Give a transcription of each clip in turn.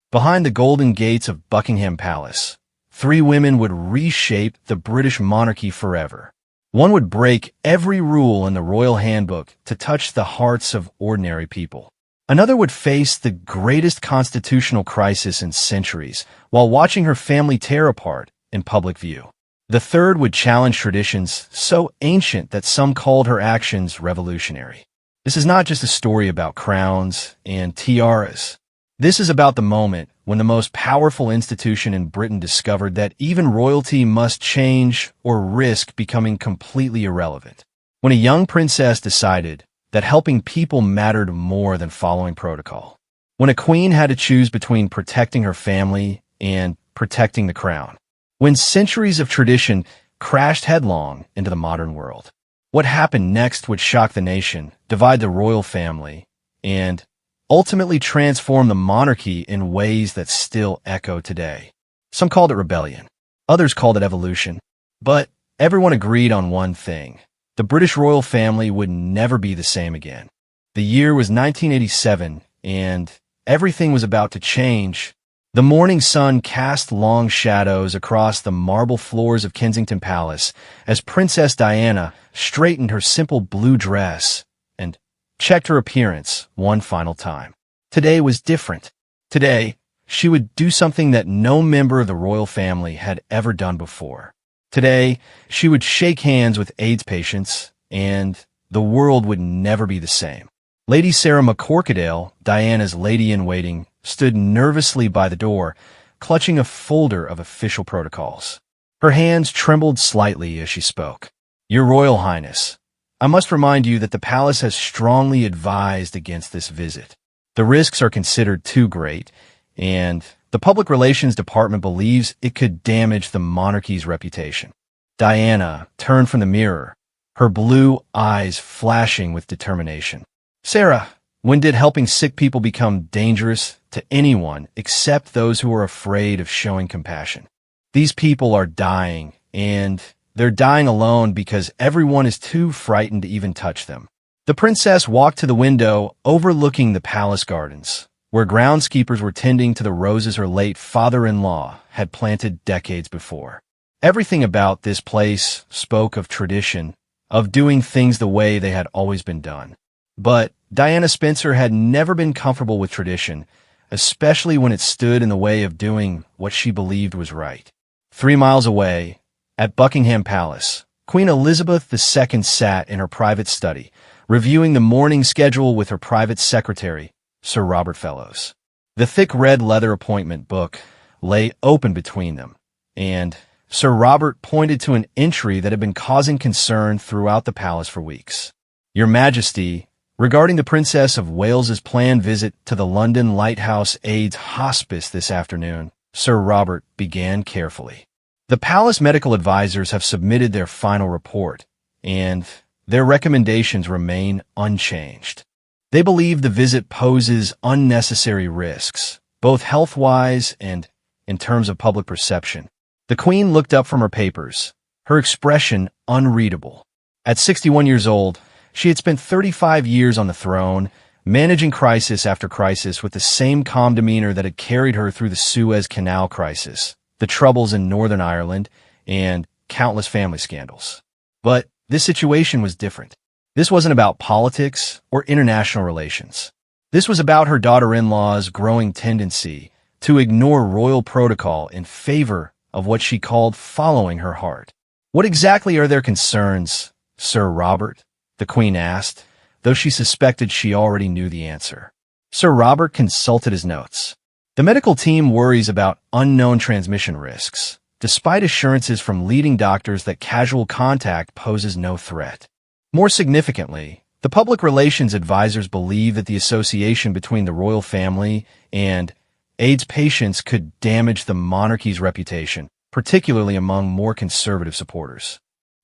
Behind the golden gates of Buckingham Palace, three women would reshape the British monarchy forever. One would break every rule in the royal handbook to touch the hearts of ordinary people. Another would face the greatest constitutional crisis in centuries while watching her family tear apart in public view. The third would challenge traditions so ancient that some called her actions revolutionary. This is not just a story about crowns and tiaras. This is about the moment when the most powerful institution in Britain discovered that even royalty must change or risk becoming completely irrelevant. When a young princess decided that helping people mattered more than following protocol. When a queen had to choose between protecting her family and protecting the crown. When centuries of tradition crashed headlong into the modern world. What happened next would shock the nation, divide the royal family, and ultimately transform the monarchy in ways that still echo today. Some called it rebellion. Others called it evolution. But everyone agreed on one thing. The British royal family would never be the same again. The year was 1987, and everything was about to change. The morning sun cast long shadows across the marble floors of Kensington Palace as Princess Diana straightened her simple blue dress and checked her appearance one final time. Today was different. Today, she would do something that no member of the royal family had ever done before. Today, she would shake hands with AIDS patients, and the world would never be the same. Lady Sarah McCorquodale, Diana's lady-in-waiting, stood nervously by the door, clutching a folder of official protocols. Her hands trembled slightly as she spoke. "Your Royal Highness, I must remind you that the palace has strongly advised against this visit. The risks are considered too great, and the Public Relations Department believes it could damage the monarchy's reputation." Diana turned from the mirror, her blue eyes flashing with determination. "Sarah, when did helping sick people become dangerous to anyone except those who are afraid of showing compassion? These people are dying, and they're dying alone because everyone is too frightened to even touch them." The princess walked to the window overlooking the palace gardens, where groundskeepers were tending to the roses her late father-in-law had planted decades before. Everything about this place spoke of tradition, of doing things the way they had always been done. But Diana Spencer had never been comfortable with tradition, especially when it stood in the way of doing what she believed was right. 3 miles away, at Buckingham Palace, Queen Elizabeth II sat in her private study, reviewing the morning schedule with her private secretary, Sir Robert Fellows. The thick red leather appointment book lay open between them, and Sir Robert pointed to an entry that had been causing concern throughout the palace for weeks. "Your Majesty, regarding the Princess of Wales's planned visit to the London Lighthouse AIDS Hospice this afternoon," Sir Robert began carefully. "The palace medical advisors have submitted their final report, and their recommendations remain unchanged. They believe the visit poses unnecessary risks, both health-wise and in terms of public perception." The Queen looked up from her papers, her expression unreadable. At 61 years old, she had spent 35 years on the throne, managing crisis after crisis with the same calm demeanor that had carried her through the Suez Canal crisis, the troubles in Northern Ireland, and countless family scandals. But this situation was different. This wasn't about politics or international relations. This was about her daughter-in-law's growing tendency to ignore royal protocol in favor of what she called following her heart. "What exactly are their concerns, Sir Robert?" the Queen asked, though she suspected she already knew the answer. Sir Robert consulted his notes. "The medical team worries about unknown transmission risks, despite assurances from leading doctors that casual contact poses no threat. More significantly, the public relations advisors believe that the association between the royal family and AIDS patients could damage the monarchy's reputation, particularly among more conservative supporters."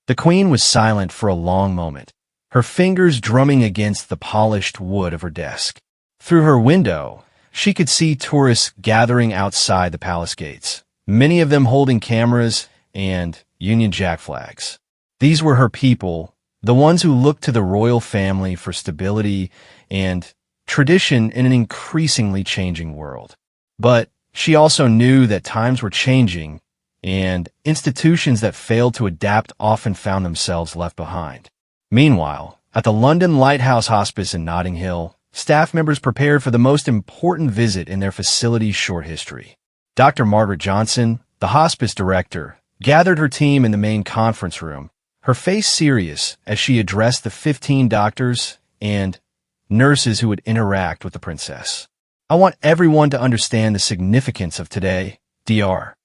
The Queen was silent for a long moment, her fingers drumming against the polished wood of her desk. Through her window, she could see tourists gathering outside the palace gates, many of them holding cameras and Union Jack flags. These were her people, the ones who looked to the royal family for stability and tradition in an increasingly changing world. But She also knew that times were changing, and institutions that failed to adapt often found themselves left behind. Meanwhile, at the London Lighthouse Hospice in Notting Hill, staff members prepared for the most important visit in their facility's short history. Dr. Margaret Johnson, the hospice director, gathered her team in the main conference room, her face serious as she addressed the 15 doctors and nurses who would interact with the princess. "I want everyone to understand the significance of today, Dr."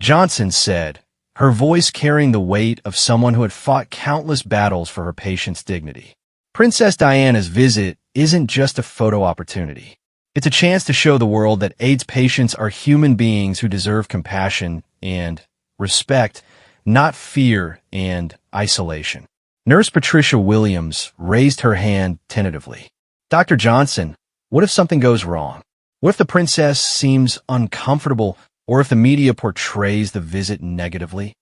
Johnson said, her voice carrying the weight of someone who had fought countless battles for her patient's dignity. Princess Diana's visit isn't just a photo opportunity. It's a chance to show the world that AIDS patients are human beings who deserve compassion and respect, not fear and isolation. Nurse Patricia Williams raised her hand tentatively. "Dr. Johnson, what if something goes wrong? What if the princess seems uncomfortable, or if the media portrays the visit negatively?"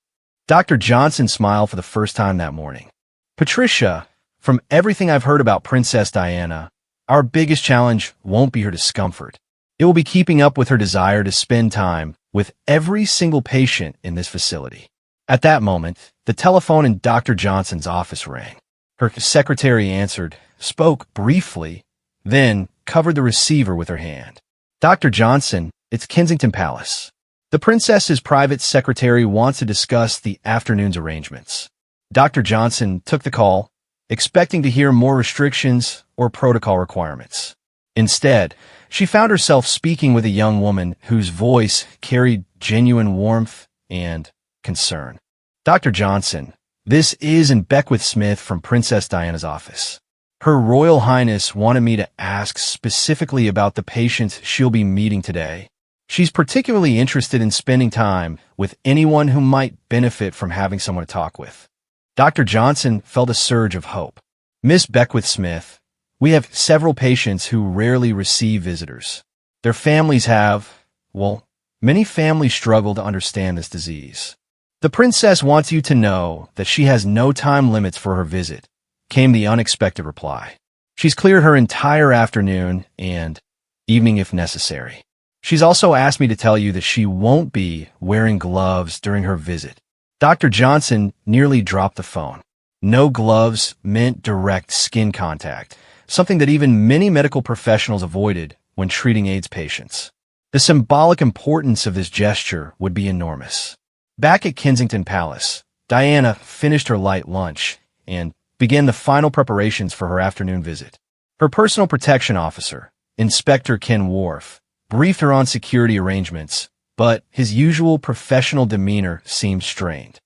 Dr. Johnson smiled for the first time that morning. "Patricia, from everything I've heard about Princess Diana, our biggest challenge won't be her discomfort. It will be keeping up with her desire to spend time with every single patient in this facility." At that moment, the telephone in Dr. Johnson's office rang. Her secretary answered, spoke briefly, then covered the receiver with her hand. "Dr. Johnson, it's Kensington Palace. The princess's private secretary wants to discuss the afternoon's arrangements." Dr. Johnson took the call, expecting to hear more restrictions or protocol requirements. Instead, she found herself speaking with a young woman whose voice carried genuine warmth and concern. "Dr. Johnson, this is Beckwith Smith from Princess Diana's office. Her Royal Highness wanted me to ask specifically about the patients she'll be meeting today. She's particularly interested in spending time with anyone who might benefit from having someone to talk with." Dr. Johnson felt a surge of hope. "Miss Beckwith Smith, we have several patients who rarely receive visitors. Their families many families struggle to understand this disease. The princess wants you to know that she has no time limits for her visit," came the unexpected reply. "She's cleared her entire afternoon and evening if necessary. She's also asked me to tell you that she won't be wearing gloves during her visit." Dr. Johnson nearly dropped the phone. No gloves meant direct skin contact, something that even many medical professionals avoided when treating AIDS patients. The symbolic importance of this gesture would be enormous. Back at Kensington Palace, Diana finished her light lunch and began the final preparations for her afternoon visit. Her personal protection officer, Inspector Ken Wharf, briefed her on security arrangements, but his usual professional demeanor seemed strained.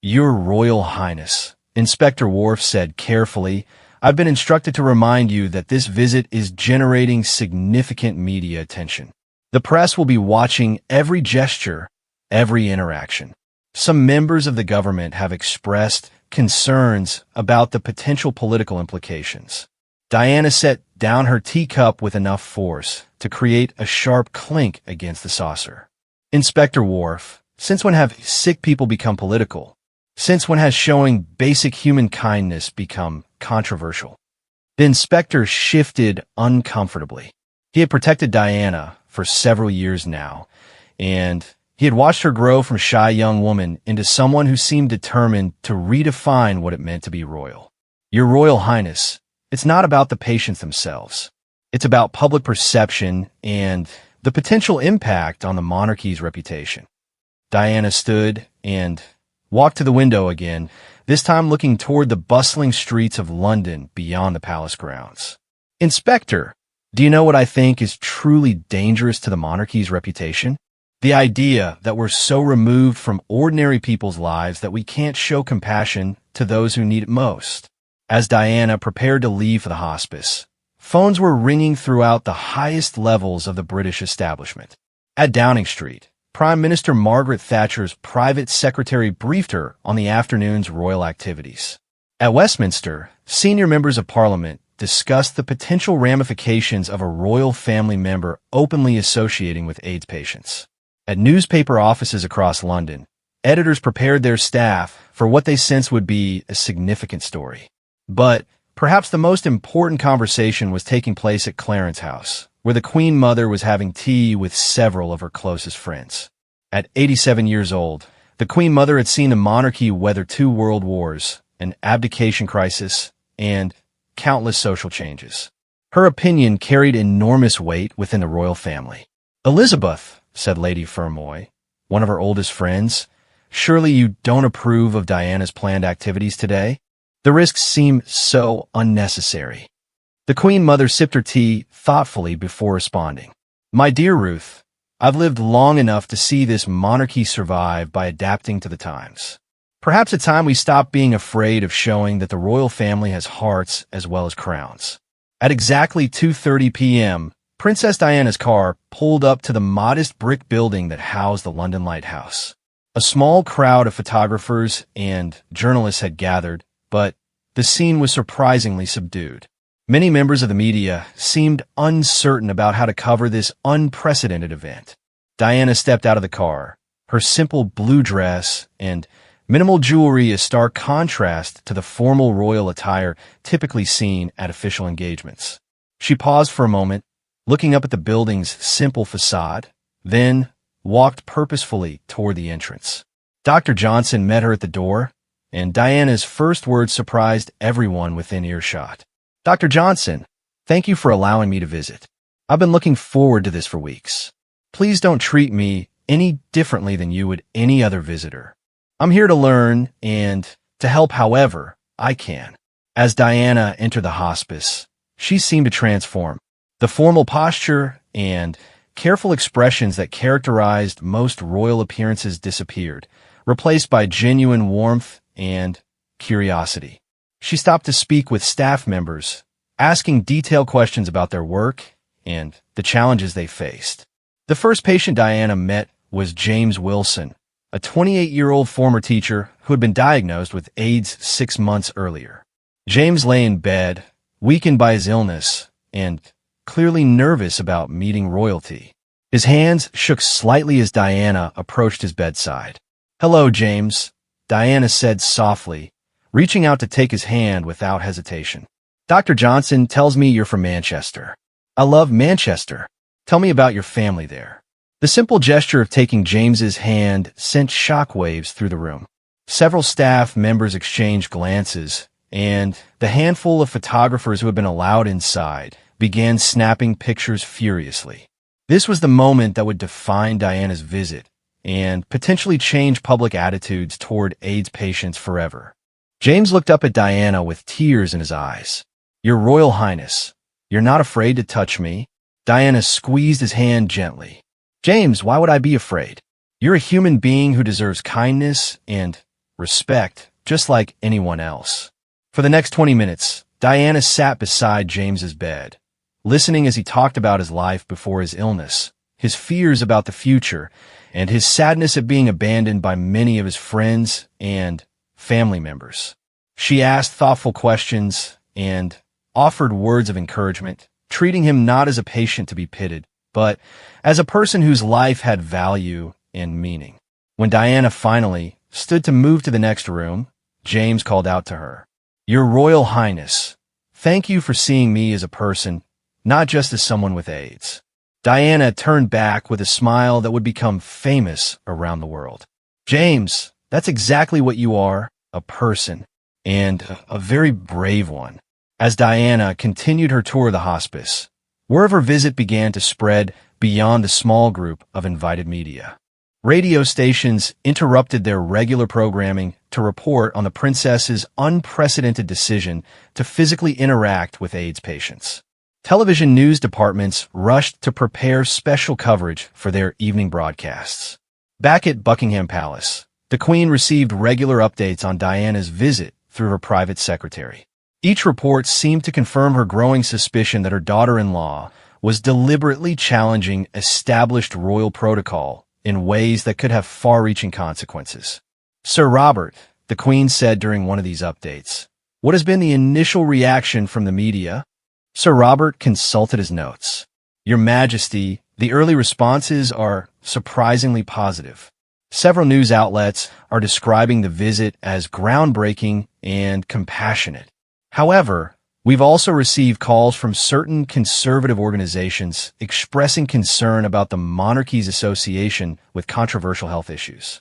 "Your Royal Highness," Inspector Wharf said carefully, "I've been instructed to remind you that this visit is generating significant media attention. The press will be watching every gesture, every interaction. Some members of the government have expressed concerns about the potential political implications." Diana set down her teacup with enough force to create a sharp clink against the saucer. "Inspector Wharf, since when have sick people become political? Since when has showing basic human kindness become controversial?" The inspector shifted uncomfortably. He had protected Diana for several years now, and he had watched her grow from a shy young woman into someone who seemed determined to redefine what it meant to be royal. "Your Royal Highness, it's not about the patients themselves. It's about public perception and the potential impact on the monarchy's reputation." Diana stood and walked to the window again, this time looking toward the bustling streets of London beyond the palace grounds. "Inspector, do you know what I think is truly dangerous to the monarchy's reputation? The idea that we're so removed from ordinary people's lives that we can't show compassion to those who need it most." As Diana prepared to leave for the hospice, phones were ringing throughout the highest levels of the British establishment. At Downing Street, Prime Minister Margaret Thatcher's private secretary briefed her on the afternoon's royal activities. At Westminster, senior members of Parliament discussed the potential ramifications of a royal family member openly associating with AIDS patients. At newspaper offices across London, editors prepared their staff for what they sensed would be a significant story. But perhaps the most important conversation was taking place at Clarence House, where the Queen Mother was having tea with several of her closest friends. At 87 years old, the Queen Mother had seen the monarchy weather 2 world wars, an abdication crisis, and countless social changes. Her opinion carried enormous weight within the royal family. "Elizabeth," said Lady Fermoy, one of her oldest friends, "surely you don't approve of Diana's planned activities today? The risks seem so unnecessary." The Queen Mother sipped her tea thoughtfully before responding. "My dear Ruth, I've lived long enough to see this monarchy survive by adapting to the times. Perhaps it's time we stop being afraid of showing that the royal family has hearts as well as crowns." At exactly 2:30 p.m., Princess Diana's car pulled up to the modest brick building that housed the London Lighthouse. A small crowd of photographers and journalists had gathered, but the scene was surprisingly subdued. Many members of the media seemed uncertain about how to cover this unprecedented event. Diana stepped out of the car, her simple blue dress and minimal jewelry a stark contrast to the formal royal attire typically seen at official engagements. She paused for a moment, looking up at the building's simple facade, then walked purposefully toward the entrance. Dr. Johnson met her at the door, and Diana's first words surprised everyone within earshot. "Dr. Johnson, thank you for allowing me to visit. I've been looking forward to this for weeks. Please don't treat me any differently than you would any other visitor. I'm here to learn and to help however I can." As Diana entered the hospice, she seemed to transform. The formal posture and careful expressions that characterized most royal appearances disappeared, replaced by genuine warmth and curiosity. She stopped to speak with staff members, asking detailed questions about their work and the challenges they faced. The first patient Diana met was James Wilson, a 28-year-old former teacher who had been diagnosed with AIDS 6 months earlier. James lay in bed, weakened by his illness, and clearly nervous about meeting royalty. His hands shook slightly as Diana approached his bedside. "Hello, James," Diana said softly, reaching out to take his hand without hesitation. "Dr. Johnson tells me you're from Manchester." "I love Manchester. Tell me about your family there." The simple gesture of taking James's hand sent shockwaves through the room. Several staff members exchanged glances, and the handful of photographers who had been allowed inside began snapping pictures furiously. This was the moment that would define Diana's visit and potentially change public attitudes toward AIDS patients forever. James looked up at Diana with tears in his eyes. "Your Royal Highness, you're not afraid to touch me?" Diana squeezed his hand gently. "James, why would I be afraid? You're a human being who deserves kindness and respect, just like anyone else." For the next 20 minutes, Diana sat beside James's bed, listening as he talked about his life before his illness, his fears about the future, and his sadness at being abandoned by many of his friends and family members. She asked thoughtful questions and offered words of encouragement, treating him not as a patient to be pitied, but as a person whose life had value and meaning. When Diana finally stood to move to the next room, James called out to her, "Your Royal Highness, thank you for seeing me as a person, not just as someone with AIDS." Diana turned back with a smile that would become famous around the world. "James, that's exactly what you are, a person, and a very brave one." As Diana continued her tour of the hospice, word of her visit began to spread beyond the small group of invited media. Radio stations interrupted their regular programming to report on the princess's unprecedented decision to physically interact with AIDS patients. Television news departments rushed to prepare special coverage for their evening broadcasts. Back at Buckingham Palace, the Queen received regular updates on Diana's visit through her private secretary. Each report seemed to confirm her growing suspicion that her daughter-in-law was deliberately challenging established royal protocol in ways that could have far-reaching consequences. "Sir Robert," the Queen said during one of these updates, "what has been the initial reaction from the media?" Sir Robert consulted his notes. "Your Majesty, the early responses are surprisingly positive. Several news outlets are describing the visit as groundbreaking and compassionate. However, We've also received calls from certain conservative organizations expressing concern about the monarchy's association with controversial health issues.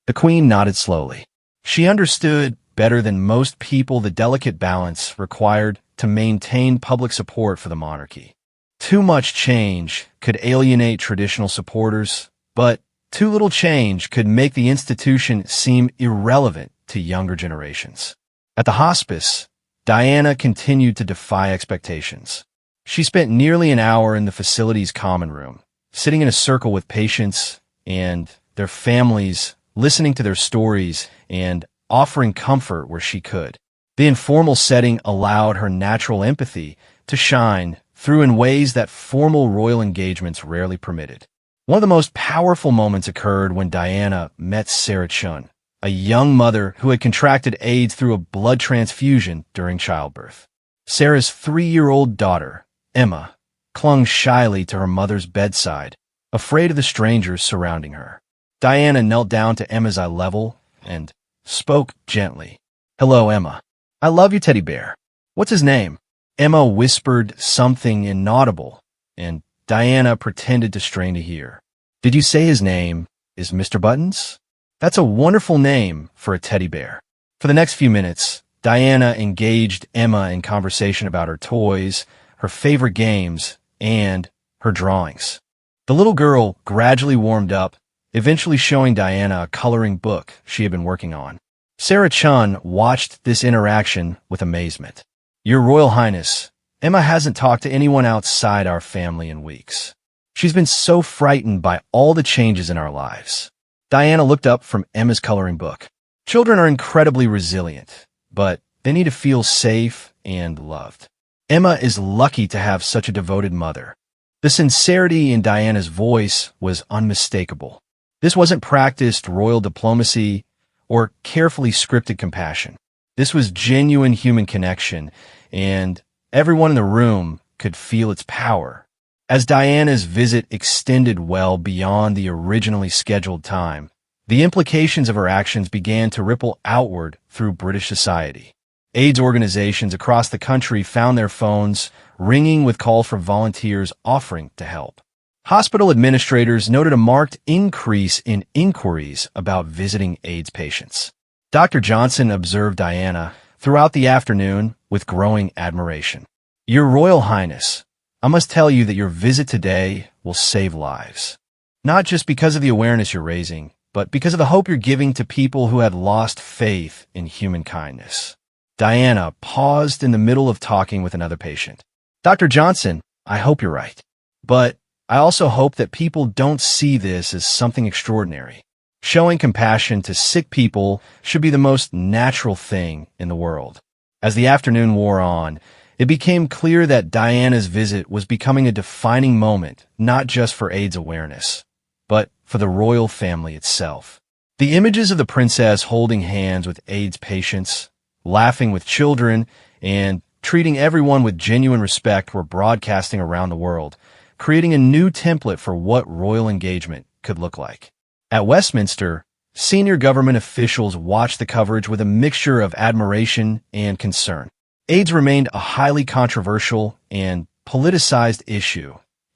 The Queen nodded slowly. She understood better than most people the delicate balance required to maintain public support for the monarchy. Too much change could alienate traditional supporters, but too little change could make the institution seem irrelevant to younger generations. At the hospice, Diana continued to defy expectations. She spent nearly an hour in the facility's common room, sitting in a circle with patients and their families, listening to their stories and offering comfort where she could. The informal setting allowed her natural empathy to shine through in ways that formal royal engagements rarely permitted. One of the most powerful moments occurred when Diana met Sarah Chun, a young mother who had contracted AIDS through a blood transfusion during childbirth. Sarah's 3-year-old daughter, Emma, clung shyly to her mother's bedside, afraid of the strangers surrounding her. Diana knelt down to Emma's eye level and spoke gently. "Hello, Emma. I love you, teddy bear. What's his name?" Emma whispered something inaudible, and Diana pretended to strain to hear. "Did you say his name is Mr. Buttons? That's a wonderful name for a teddy bear." For the next few minutes, Diana engaged Emma in conversation about her toys, her favorite games, and her drawings. The little girl gradually warmed up, eventually showing Diana a coloring book she had been working on. Sarah Chun watched this interaction with amazement. "Your Royal Highness, Emma hasn't talked to anyone outside our family in weeks. She's been so frightened by all the changes in our lives." Diana looked up from Emma's coloring book. Children are incredibly resilient, but they need to feel safe and loved. Emma is lucky to have such a devoted mother. The sincerity in Diana's voice was unmistakable. This wasn't practiced royal diplomacy or carefully scripted compassion. This was genuine human connection, and everyone in the room could feel its power. As Diana's visit extended well beyond the originally scheduled time, the implications of her actions began to ripple outward through British society. AIDS organizations across the country found their phones ringing with calls from volunteers offering to help. Hospital administrators noted a marked increase in inquiries about visiting AIDS patients. Dr. Johnson observed Diana throughout the afternoon with growing admiration. "Your Royal Highness, I must tell you that your visit today will save lives. Not just because of the awareness you're raising, but because of the hope you're giving to people who had lost faith in human kindness." Diana paused in the middle of talking with another patient. "Dr. Johnson, I hope you're right. But I also hope that people don't see this as something extraordinary. Showing compassion to sick people should be the most natural thing in the world." As the afternoon wore on, it became clear that Diana's visit was becoming a defining moment, not just for AIDS awareness, but for the royal family itself. The images of the princess holding hands with AIDS patients, laughing with children, and treating everyone with genuine respect were broadcasting around the world, creating a new template for what royal engagement could look like. At Westminster, senior government officials watched the coverage with a mixture of admiration and concern. AIDS remained a highly controversial and politicized issue,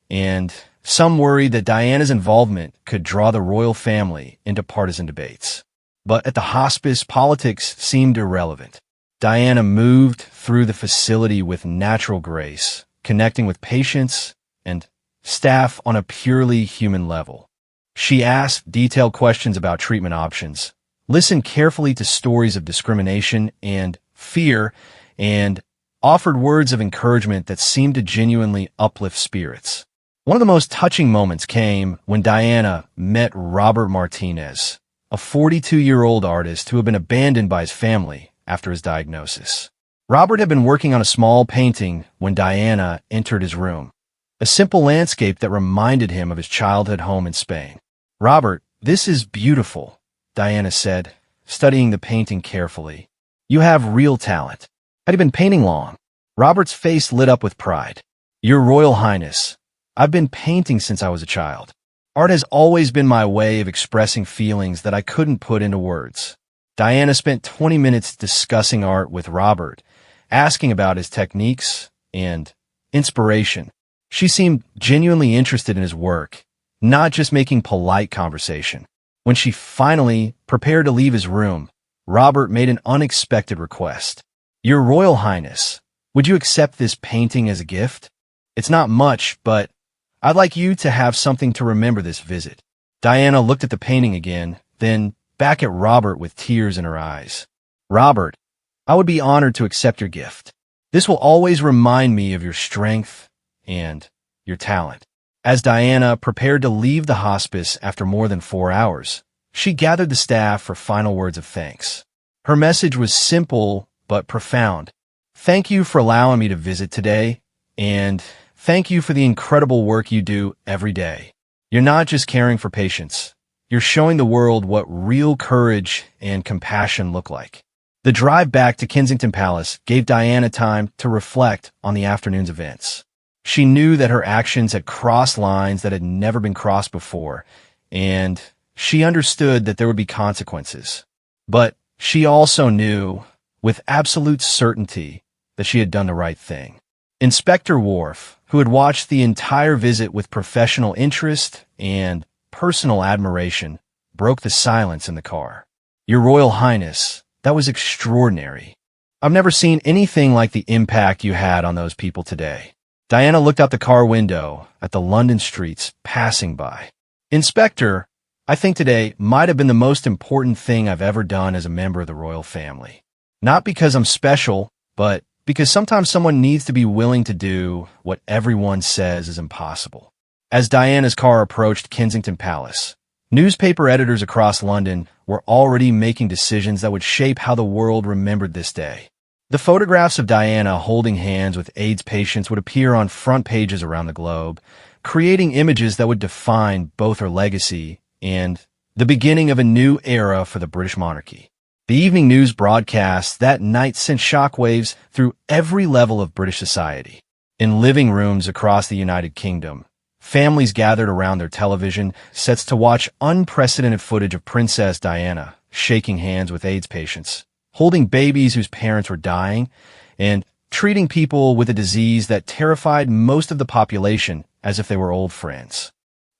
and some worried that Diana's involvement could draw the royal family into partisan debates. But at the hospice, politics seemed irrelevant. Diana moved through the facility with natural grace, connecting with patients and staff on a purely human level. She asked detailed questions about treatment options, listened carefully to stories of discrimination and fear, and offered words of encouragement that seemed to genuinely uplift spirits. One of the most touching moments came when Diana met Robert Martinez, a 42-year-old artist who had been abandoned by his family after his diagnosis. Robert had been working on a small painting when Diana entered his room, a simple landscape that reminded him of his childhood home in Spain. "Robert, this is beautiful," Diana said, studying the painting carefully. "You have real talent. Had you been painting long?" Robert's face lit up with pride. "Your Royal Highness, I've been painting since I was a child. Art has always been my way of expressing feelings that I couldn't put into words." Diana spent 20 minutes discussing art with Robert, asking about his techniques and inspiration. She seemed genuinely interested in his work, not just making polite conversation. When she finally prepared to leave his room, Robert made an unexpected request. "Your Royal Highness, would you accept this painting as a gift? It's not much, but I'd like you to have something to remember this visit." Diana looked at the painting again, then back at Robert with tears in her eyes. "Robert, I would be honored to accept your gift. This will always remind me of your strength and your talent." As Diana prepared to leave the hospice after more than 4 hours, she gathered the staff for final words of thanks. Her message was simple but profound. "Thank you for allowing me to visit today, and thank you for the incredible work you do every day. You're not just caring for patients. You're showing the world what real courage and compassion look like." The drive back to Kensington Palace gave Diana time to reflect on the afternoon's events. She knew that her actions had crossed lines that had never been crossed before, and she understood that there would be consequences. But she also knew, with absolute certainty, that she had done the right thing. Inspector Worf, who had watched the entire visit with professional interest and personal admiration, broke the silence in the car. "Your Royal Highness, that was extraordinary. I've never seen anything like the impact you had on those people today." Diana looked out the car window at the London streets passing by. "Inspector, I think today might have been the most important thing I've ever done as a member of the royal family. Not because I'm special, but because sometimes someone needs to be willing to do what everyone says is impossible." As Diana's car approached Kensington Palace, newspaper editors across London were already making decisions that would shape how the world remembered this day. The photographs of Diana holding hands with AIDS patients would appear on front pages around the globe, creating images that would define both her legacy and the beginning of a new era for the British monarchy. The evening news broadcasts that night sent shockwaves through every level of British society. In living rooms across the United Kingdom, families gathered around their television sets to watch unprecedented footage of Princess Diana shaking hands with AIDS patients, holding babies whose parents were dying, and treating people with a disease that terrified most of the population as if they were old friends.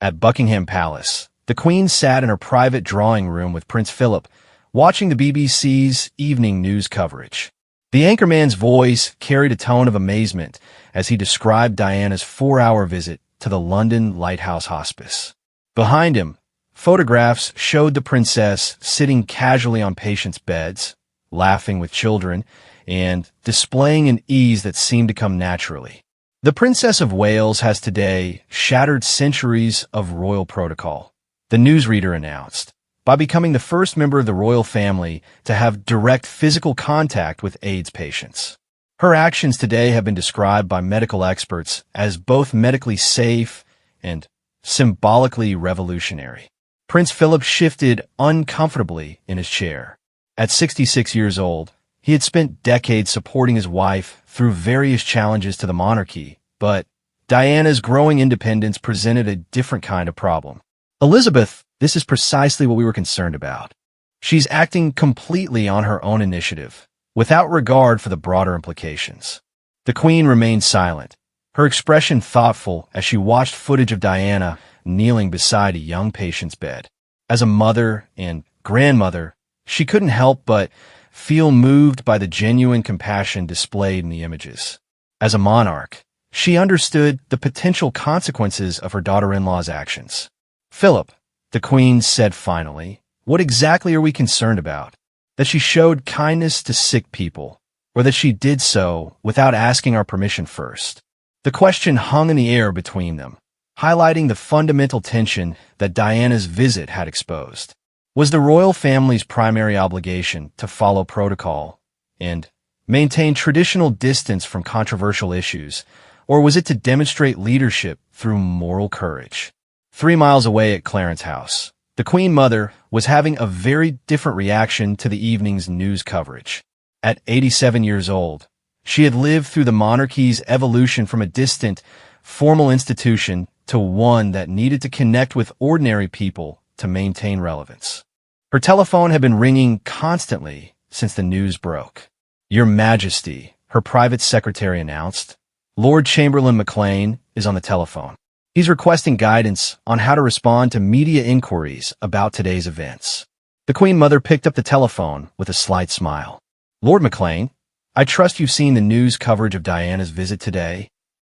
At Buckingham Palace, the Queen sat in her private drawing room with Prince Philip, watching the BBC's evening news coverage. The anchorman's voice carried a tone of amazement as he described Diana's 4-hour visit to the London Lighthouse Hospice. Behind him, photographs showed the princess sitting casually on patients' beds, laughing with children, and displaying an ease that seemed to come naturally. The Princess of Wales has today shattered centuries of royal protocol, the newsreader announced, by becoming the first member of the royal family to have direct physical contact with AIDS patients. Her actions today have been described by medical experts as both medically safe and symbolically revolutionary. Prince Philip shifted uncomfortably in his chair. At 66 years old, he had spent decades supporting his wife through various challenges to the monarchy, but Diana's growing independence presented a different kind of problem. "Elizabeth, this is precisely what we were concerned about. She's acting completely on her own initiative, without regard for the broader implications." The Queen remained silent, her expression thoughtful as she watched footage of Diana kneeling beside a young patient's bed. As a mother and grandmother, she couldn't help but feel moved by the genuine compassion displayed in the images. As a monarch, she understood the potential consequences of her daughter-in-law's actions. "Philip," the Queen said finally, "what exactly are we concerned about? That she showed kindness to sick people, or that she did so without asking our permission first?" The question hung in the air between them, highlighting the fundamental tension that Diana's visit had exposed. Was the royal family's primary obligation to follow protocol and maintain traditional distance from controversial issues, or was it to demonstrate leadership through moral courage? 3 miles away at Clarence House, the Queen Mother was having a very different reaction to the evening's news coverage. At 87 years old, she had lived through the monarchy's evolution from a distant, formal institution to one that needed to connect with ordinary people to maintain relevance. Her telephone had been ringing constantly since the news broke. "Your Majesty," her private secretary announced. Lord Chamberlain Maclean is on the telephone. He's requesting guidance on how to respond to media inquiries about today's events. The Queen Mother picked up the telephone with a slight smile. Lord Maclean, I trust you've seen the news coverage of Diana's visit today?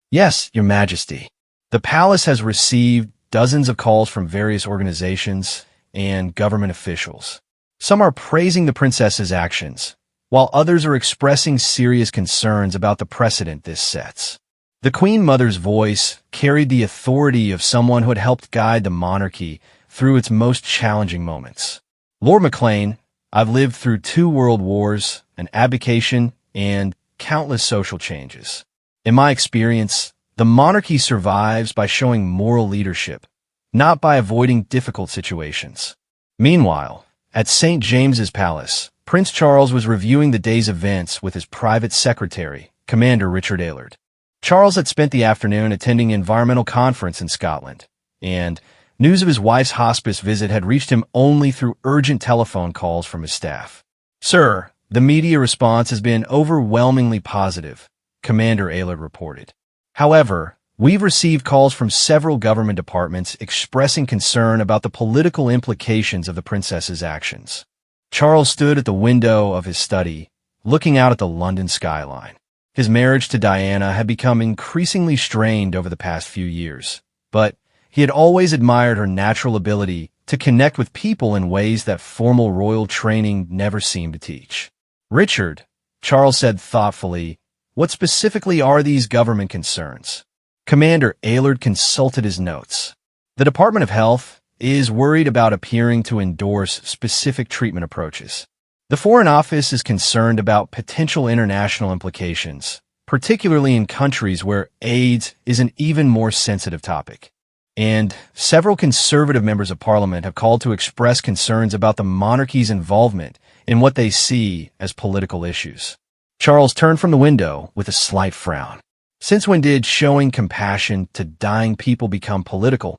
Yes, Your Majesty. The palace has received dozens of calls from various organizations and government officials. Some are praising the princess's actions, while others are expressing serious concerns about the precedent this sets. The Queen Mother's voice carried the authority of someone who had helped guide the monarchy through its most challenging moments. Lord Maclean, I've lived through 2 world wars, an abdication, and countless social changes. In my experience, the monarchy survives by showing moral leadership, not by avoiding difficult situations. Meanwhile, at St. James's Palace, Prince Charles was reviewing the day's events with his private secretary, Commander Richard Aylard. Charles had spent the afternoon attending an environmental conference in Scotland, and news of his wife's hospice visit had reached him only through urgent telephone calls from his staff. Sir, the media response has been overwhelmingly positive, Commander Aylard reported. However, we've received calls from several government departments expressing concern about the political implications of the princess's actions. Charles stood at the window of his study, looking out at the London skyline. His marriage to Diana had become increasingly strained over the past few years, but he had always admired her natural ability to connect with people in ways that formal royal training never seemed to teach. Richard, Charles said thoughtfully, what specifically are these government concerns? Commander Aylard consulted his notes. The Department of Health is worried about appearing to endorse specific treatment approaches. The Foreign Office is concerned about potential international implications, particularly in countries where AIDS is an even more sensitive topic. And several conservative members of Parliament have called to express concerns about the monarchy's involvement in what they see as political issues. Charles turned from the window with a slight frown. Since when did showing compassion to dying people become political?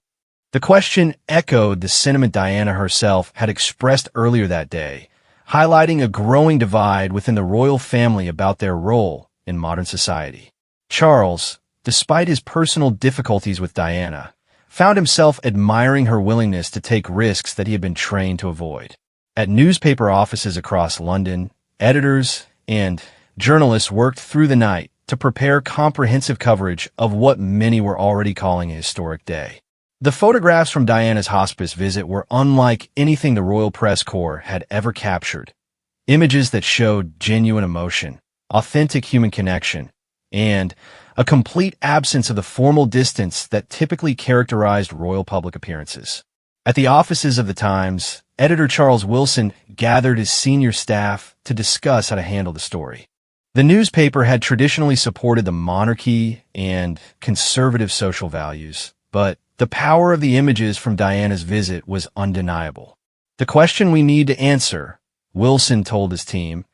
The question echoed the sentiment Diana herself had expressed earlier that day, highlighting a growing divide within the royal family about their role in modern society. Charles, despite his personal difficulties with Diana, found himself admiring her willingness to take risks that he had been trained to avoid. At newspaper offices across London, editors and journalists worked through the night to prepare comprehensive coverage of what many were already calling a historic day. The photographs from Diana's hospice visit were unlike anything the Royal Press Corps had ever captured. Images that showed genuine emotion, authentic human connection, and a complete absence of the formal distance that typically characterized royal public appearances. At the offices of the Times, editor Charles Wilson gathered his senior staff to discuss how to handle the story. The newspaper had traditionally supported the monarchy and conservative social values, but the power of the images from Diana's visit was undeniable. The question we need to answer, Wilson told his team,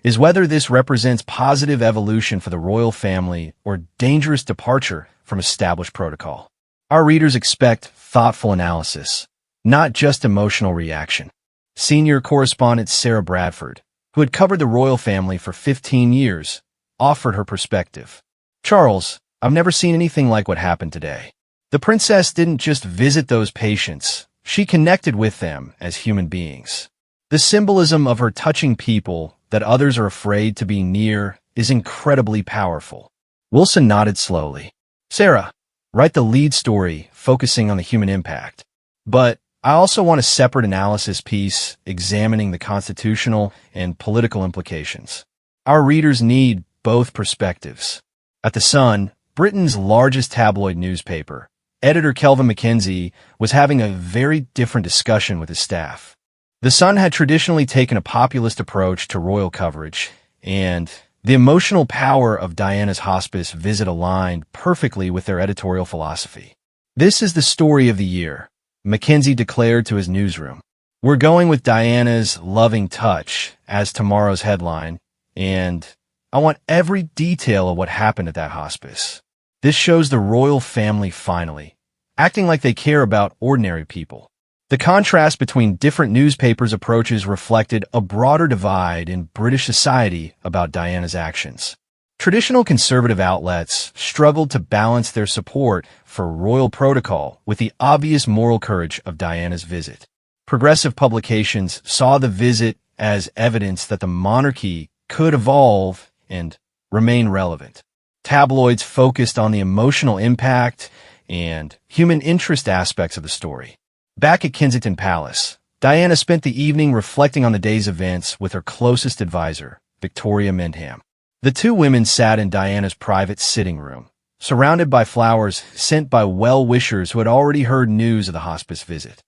is whether this represents positive evolution for the royal family or dangerous departure from established protocol. Our readers expect thoughtful analysis, not just emotional reaction. Senior correspondent Sarah Bradford, who had covered the royal family for 15 years, offered her perspective. Charles, I've never seen anything like what happened today. The princess didn't just visit those patients, she connected with them as human beings. The symbolism of her touching people that others are afraid to be near is incredibly powerful. Wilson nodded slowly. Sarah, write the lead story focusing on the human impact. But I also want a separate analysis piece examining the constitutional and political implications. Our readers need both perspectives. At The Sun, Britain's largest tabloid newspaper, editor Kelvin Mackenzie was having a very different discussion with his staff. The Sun had traditionally taken a populist approach to royal coverage, and the emotional power of Diana's hospice visit aligned perfectly with their editorial philosophy. This is the story of the year, Mackenzie declared to his newsroom. We're going with Diana's loving touch as tomorrow's headline, and I want every detail of what happened at that hospice. This shows the royal family finally, acting like they care about ordinary people. The contrast between different newspapers' approaches reflected a broader divide in British society about Diana's actions. Traditional conservative outlets struggled to balance their support for royal protocol with the obvious moral courage of Diana's visit. Progressive publications saw the visit as evidence that the monarchy could evolve and remain relevant. Tabloids focused on the emotional impact and human interest aspects of the story. Back at Kensington Palace, Diana spent the evening reflecting on the day's events with her closest advisor, Victoria Mendham. The two women sat in Diana's private sitting room, surrounded by flowers sent by well-wishers who had already heard news of the hospice visit.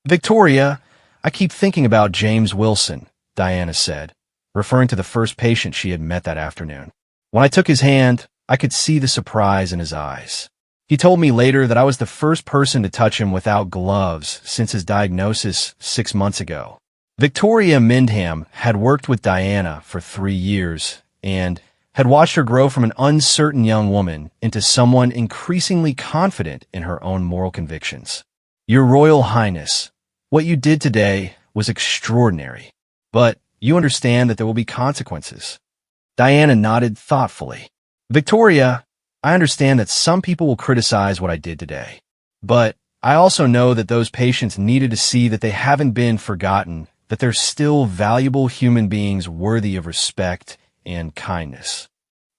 "Victoria, I keep thinking about James Wilson," Diana said, referring to the first patient she had met that afternoon. "When I took his hand, I could see the surprise in his eyes. He told me later that I was the first person to touch him without gloves since his diagnosis 6 months ago." Victoria Mendham had worked with Diana for 3 years and had watched her grow from an uncertain young woman into someone increasingly confident in her own moral convictions. "Your Royal Highness, what you did today was extraordinary, but you understand that there will be consequences." Diana nodded thoughtfully. "Victoria, I understand that some people will criticize what I did today, but I also know that those patients needed to see that they haven't been forgotten, that they're still valuable human beings worthy of respect and kindness."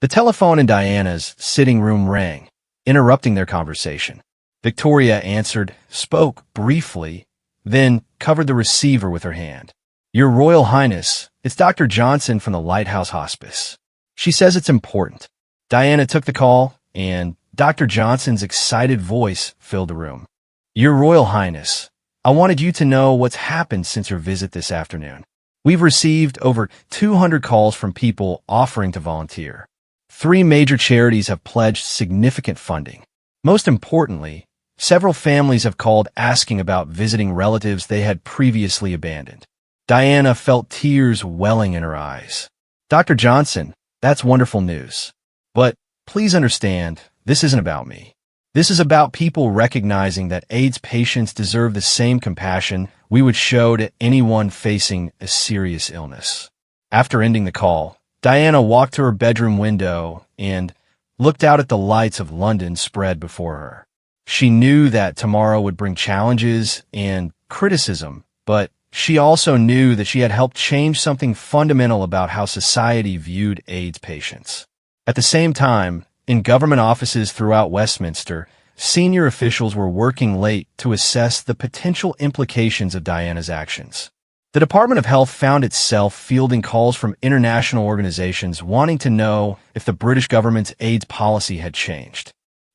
The telephone in Diana's sitting room rang, interrupting their conversation. Victoria answered, spoke briefly, then covered the receiver with her hand. "Your Royal Highness, it's Dr. Johnson from the Lighthouse Hospice. She says it's important." Diana took the call, and Dr. Johnson's excited voice filled the room. "Your Royal Highness, I wanted you to know what's happened since your visit this afternoon. We've received over 200 calls from people offering to volunteer. 3 major charities have pledged significant funding. Most importantly, several families have called asking about visiting relatives they had previously abandoned." Diana felt tears welling in her eyes. "Dr. Johnson, that's wonderful news. But please understand, this isn't about me. This is about people recognizing that AIDS patients deserve the same compassion we would show to anyone facing a serious illness." After ending the call, Diana walked to her bedroom window and looked out at the lights of London spread before her. She knew that tomorrow would bring challenges and criticism, but she also knew that she had helped change something fundamental about how society viewed AIDS patients. At the same time, in government offices throughout Westminster, senior officials were working late to assess the potential implications of Diana's actions. The Department of Health found itself fielding calls from international organizations wanting to know if the British government's AIDS policy had changed.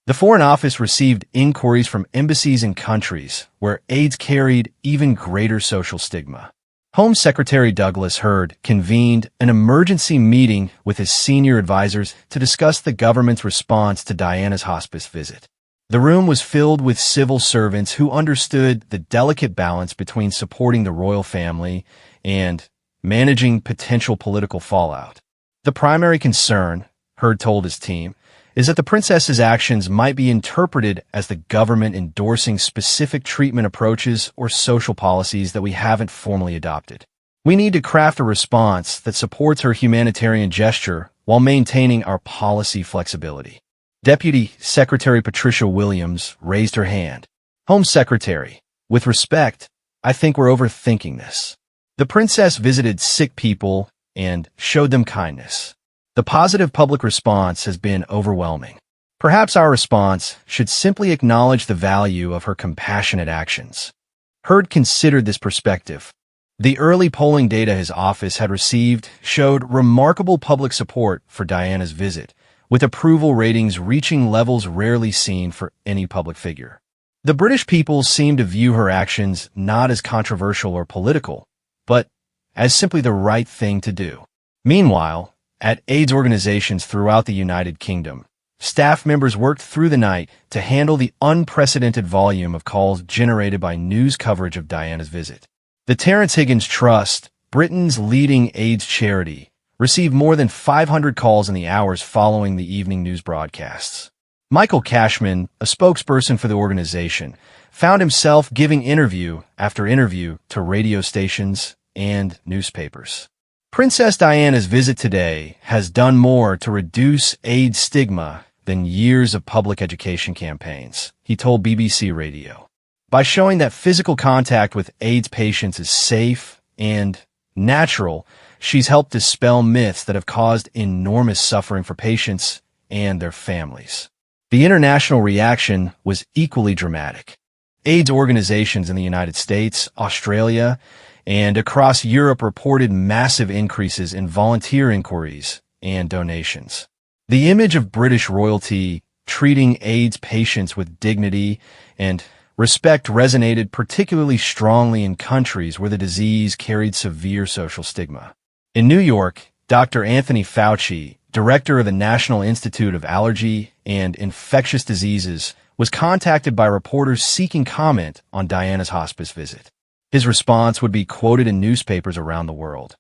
The Foreign Office received inquiries from embassies in countries where AIDS carried even greater social stigma. Home Secretary Douglas Hurd convened an emergency meeting with his senior advisors to discuss the government's response to Diana's hospice visit. The room was filled with civil servants who understood the delicate balance between supporting the royal family and managing potential political fallout. The primary concern, Hurd told his team, is that the princess's actions might be interpreted as the government endorsing specific treatment approaches or social policies that we haven't formally adopted. We need to craft a response that supports her humanitarian gesture while maintaining our policy flexibility. Deputy Secretary Patricia Williams raised her hand. "Home Secretary, with respect, I think we're overthinking this. The princess visited sick people and showed them kindness. The positive public response has been overwhelming. Perhaps our response should simply acknowledge the value of her compassionate actions." Hurd considered this perspective. The early polling data his office had received showed remarkable public support for Diana's visit, with approval ratings reaching levels rarely seen for any public figure. The British people seemed to view her actions not as controversial or political, but as simply the right thing to do. Meanwhile, at AIDS organizations throughout the United Kingdom, staff members worked through the night to handle the unprecedented volume of calls generated by news coverage of Diana's visit. The Terence Higgins Trust, Britain's leading AIDS charity, received more than 500 calls in the hours following the evening news broadcasts. Michael Cashman, a spokesperson for the organization, found himself giving interview after interview to radio stations and newspapers. Princess Diana's visit today has done more to reduce AIDS stigma than years of public education campaigns, he told BBC Radio. By showing that physical contact with AIDS patients is safe and natural, she's helped dispel myths that have caused enormous suffering for patients and their families. The international reaction was equally dramatic. AIDS organizations in the United States, Australia, and across Europe reported massive increases in volunteer inquiries and donations. The image of British royalty treating AIDS patients with dignity and respect resonated particularly strongly in countries where the disease carried severe social stigma. In New York, Dr. Anthony Fauci, director of the National Institute of Allergy and Infectious Diseases, was contacted by reporters seeking comment on Diana's hospice visit. His response would be quoted in newspapers around the world.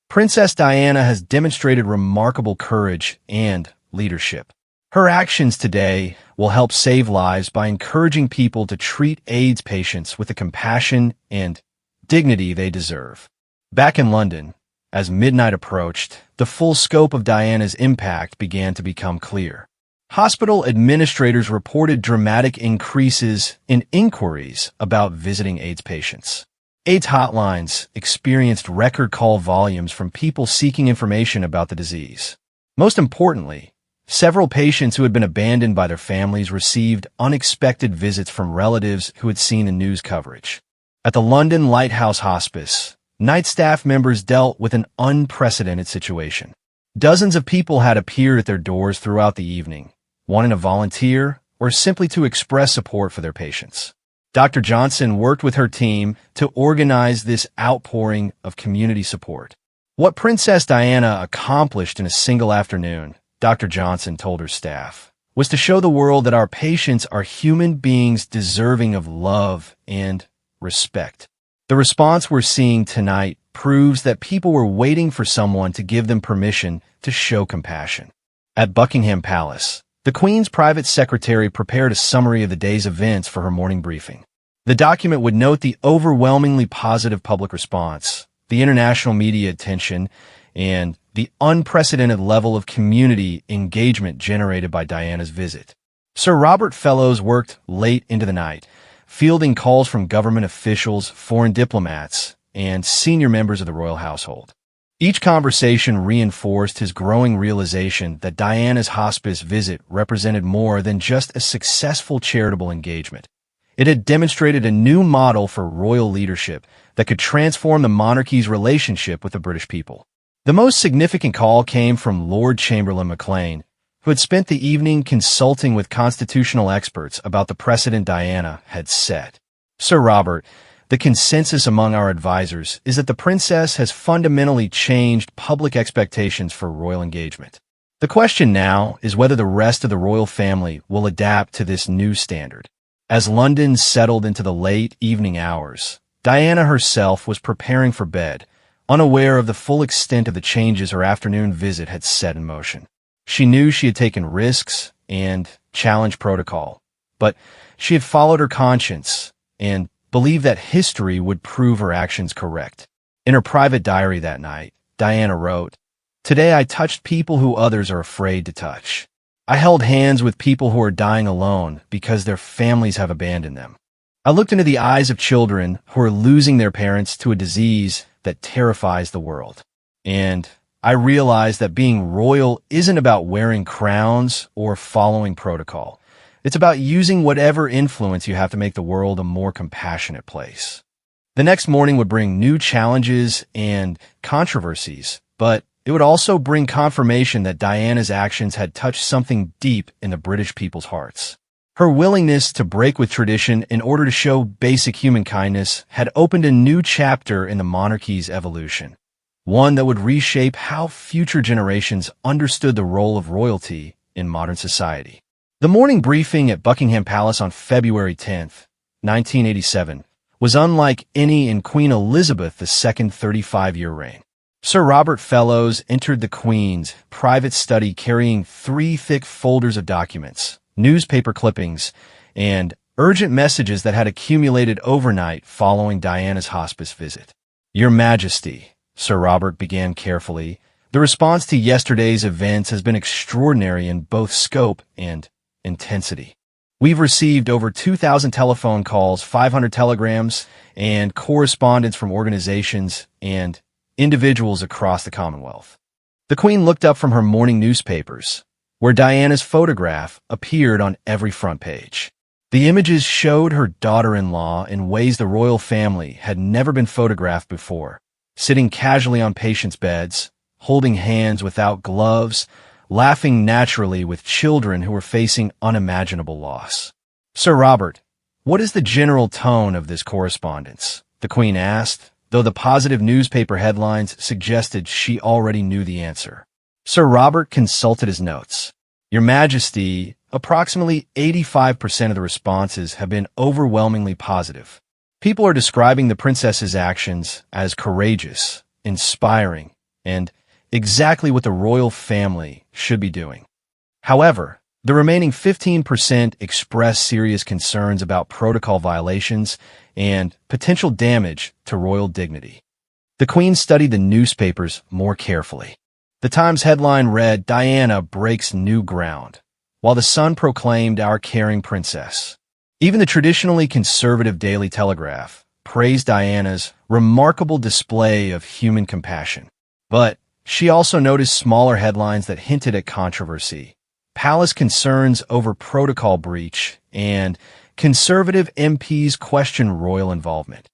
Princess Diana has demonstrated remarkable courage and leadership. Her actions today will help save lives by encouraging people to treat AIDS patients with the compassion and dignity they deserve. Back in London, as midnight approached, the full scope of Diana's impact began to become clear. Hospital administrators reported dramatic increases in inquiries about visiting AIDS patients. AIDS hotlines experienced record call volumes from people seeking information about the disease. Most importantly, several patients who had been abandoned by their families received unexpected visits from relatives who had seen the news coverage. At the London Lighthouse Hospice, night staff members dealt with an unprecedented situation. Dozens of people had appeared at their doors throughout the evening, wanting to volunteer or simply to express support for their patients. Dr. Johnson worked with her team to organize this outpouring of community support. What Princess Diana accomplished in a single afternoon, Dr. Johnson told her staff, was to show the world that our patients are human beings deserving of love and respect. The response we're seeing tonight proves that people were waiting for someone to give them permission to show compassion. At Buckingham Palace, the Queen's private secretary prepared a summary of the day's events for her morning briefing. The document would note the overwhelmingly positive public response, the international media attention, and the unprecedented level of community engagement generated by Diana's visit. Sir Robert Fellows worked late into the night, fielding calls from government officials, foreign diplomats, and senior members of the royal household. Each conversation reinforced his growing realization that Diana's hospice visit represented more than just a successful charitable engagement. It had demonstrated a new model for royal leadership that could transform the monarchy's relationship with the British people. The most significant call came from Lord Chamberlain Maclean, who had spent the evening consulting with constitutional experts about the precedent Diana had set. Sir Robert, the consensus among our advisors is that the princess has fundamentally changed public expectations for royal engagement. The question now is whether the rest of the royal family will adapt to this new standard. As London settled into the late evening hours, Diana herself was preparing for bed, unaware of the full extent of the changes her afternoon visit had set in motion. She knew she had taken risks and challenged protocol, but she had followed her conscience and believed that history would prove her actions correct. In her private diary that night, Diana wrote, "Today I touched people who others are afraid to touch. I held hands with people who are dying alone because their families have abandoned them. I looked into the eyes of children who are losing their parents to a disease that terrifies the world. And I realized that being royal isn't about wearing crowns or following protocol. It's about using whatever influence you have to make the world a more compassionate place." The next morning would bring new challenges and controversies, but it would also bring confirmation that Diana's actions had touched something deep in the British people's hearts. Her willingness to break with tradition in order to show basic human kindness had opened a new chapter in the monarchy's evolution, one that would reshape how future generations understood the role of royalty in modern society. The morning briefing at Buckingham Palace on February 10th, 1987, was unlike any in Queen Elizabeth II's 35-year reign. Sir Robert Fellows entered the Queen's private study carrying 3 thick folders of documents, newspaper clippings, and urgent messages that had accumulated overnight following Diana's hospice visit. "Your Majesty," Sir Robert began carefully, "the response to yesterday's events has been extraordinary in both scope and intensity. We've received over 2,000 telephone calls, 500 telegrams, and correspondence from organizations and individuals across the Commonwealth." The Queen looked up from her morning newspapers, where Diana's photograph appeared on every front page. The images showed her daughter-in-law in ways the royal family had never been photographed before, sitting casually on patients' beds, holding hands without gloves, laughing naturally with children who were facing unimaginable loss. "Sir Robert, what is the general tone of this correspondence?" the Queen asked, though the positive newspaper headlines suggested she already knew the answer. Sir Robert consulted his notes. "Your Majesty, approximately 85% of the responses have been overwhelmingly positive. People are describing the princess's actions as courageous, inspiring, and exactly what the royal family should be doing. However, the remaining 15% express serious concerns about protocol violations and potential damage to royal dignity." The Queen studied the newspapers more carefully. The Times headline read, "Diana breaks new ground," while the Sun proclaimed, "Our caring princess." Even the traditionally conservative Daily Telegraph praised Diana's remarkable display of human compassion. But she also noticed smaller headlines that hinted at controversy: palace concerns over protocol breach, and conservative MPs question royal involvement.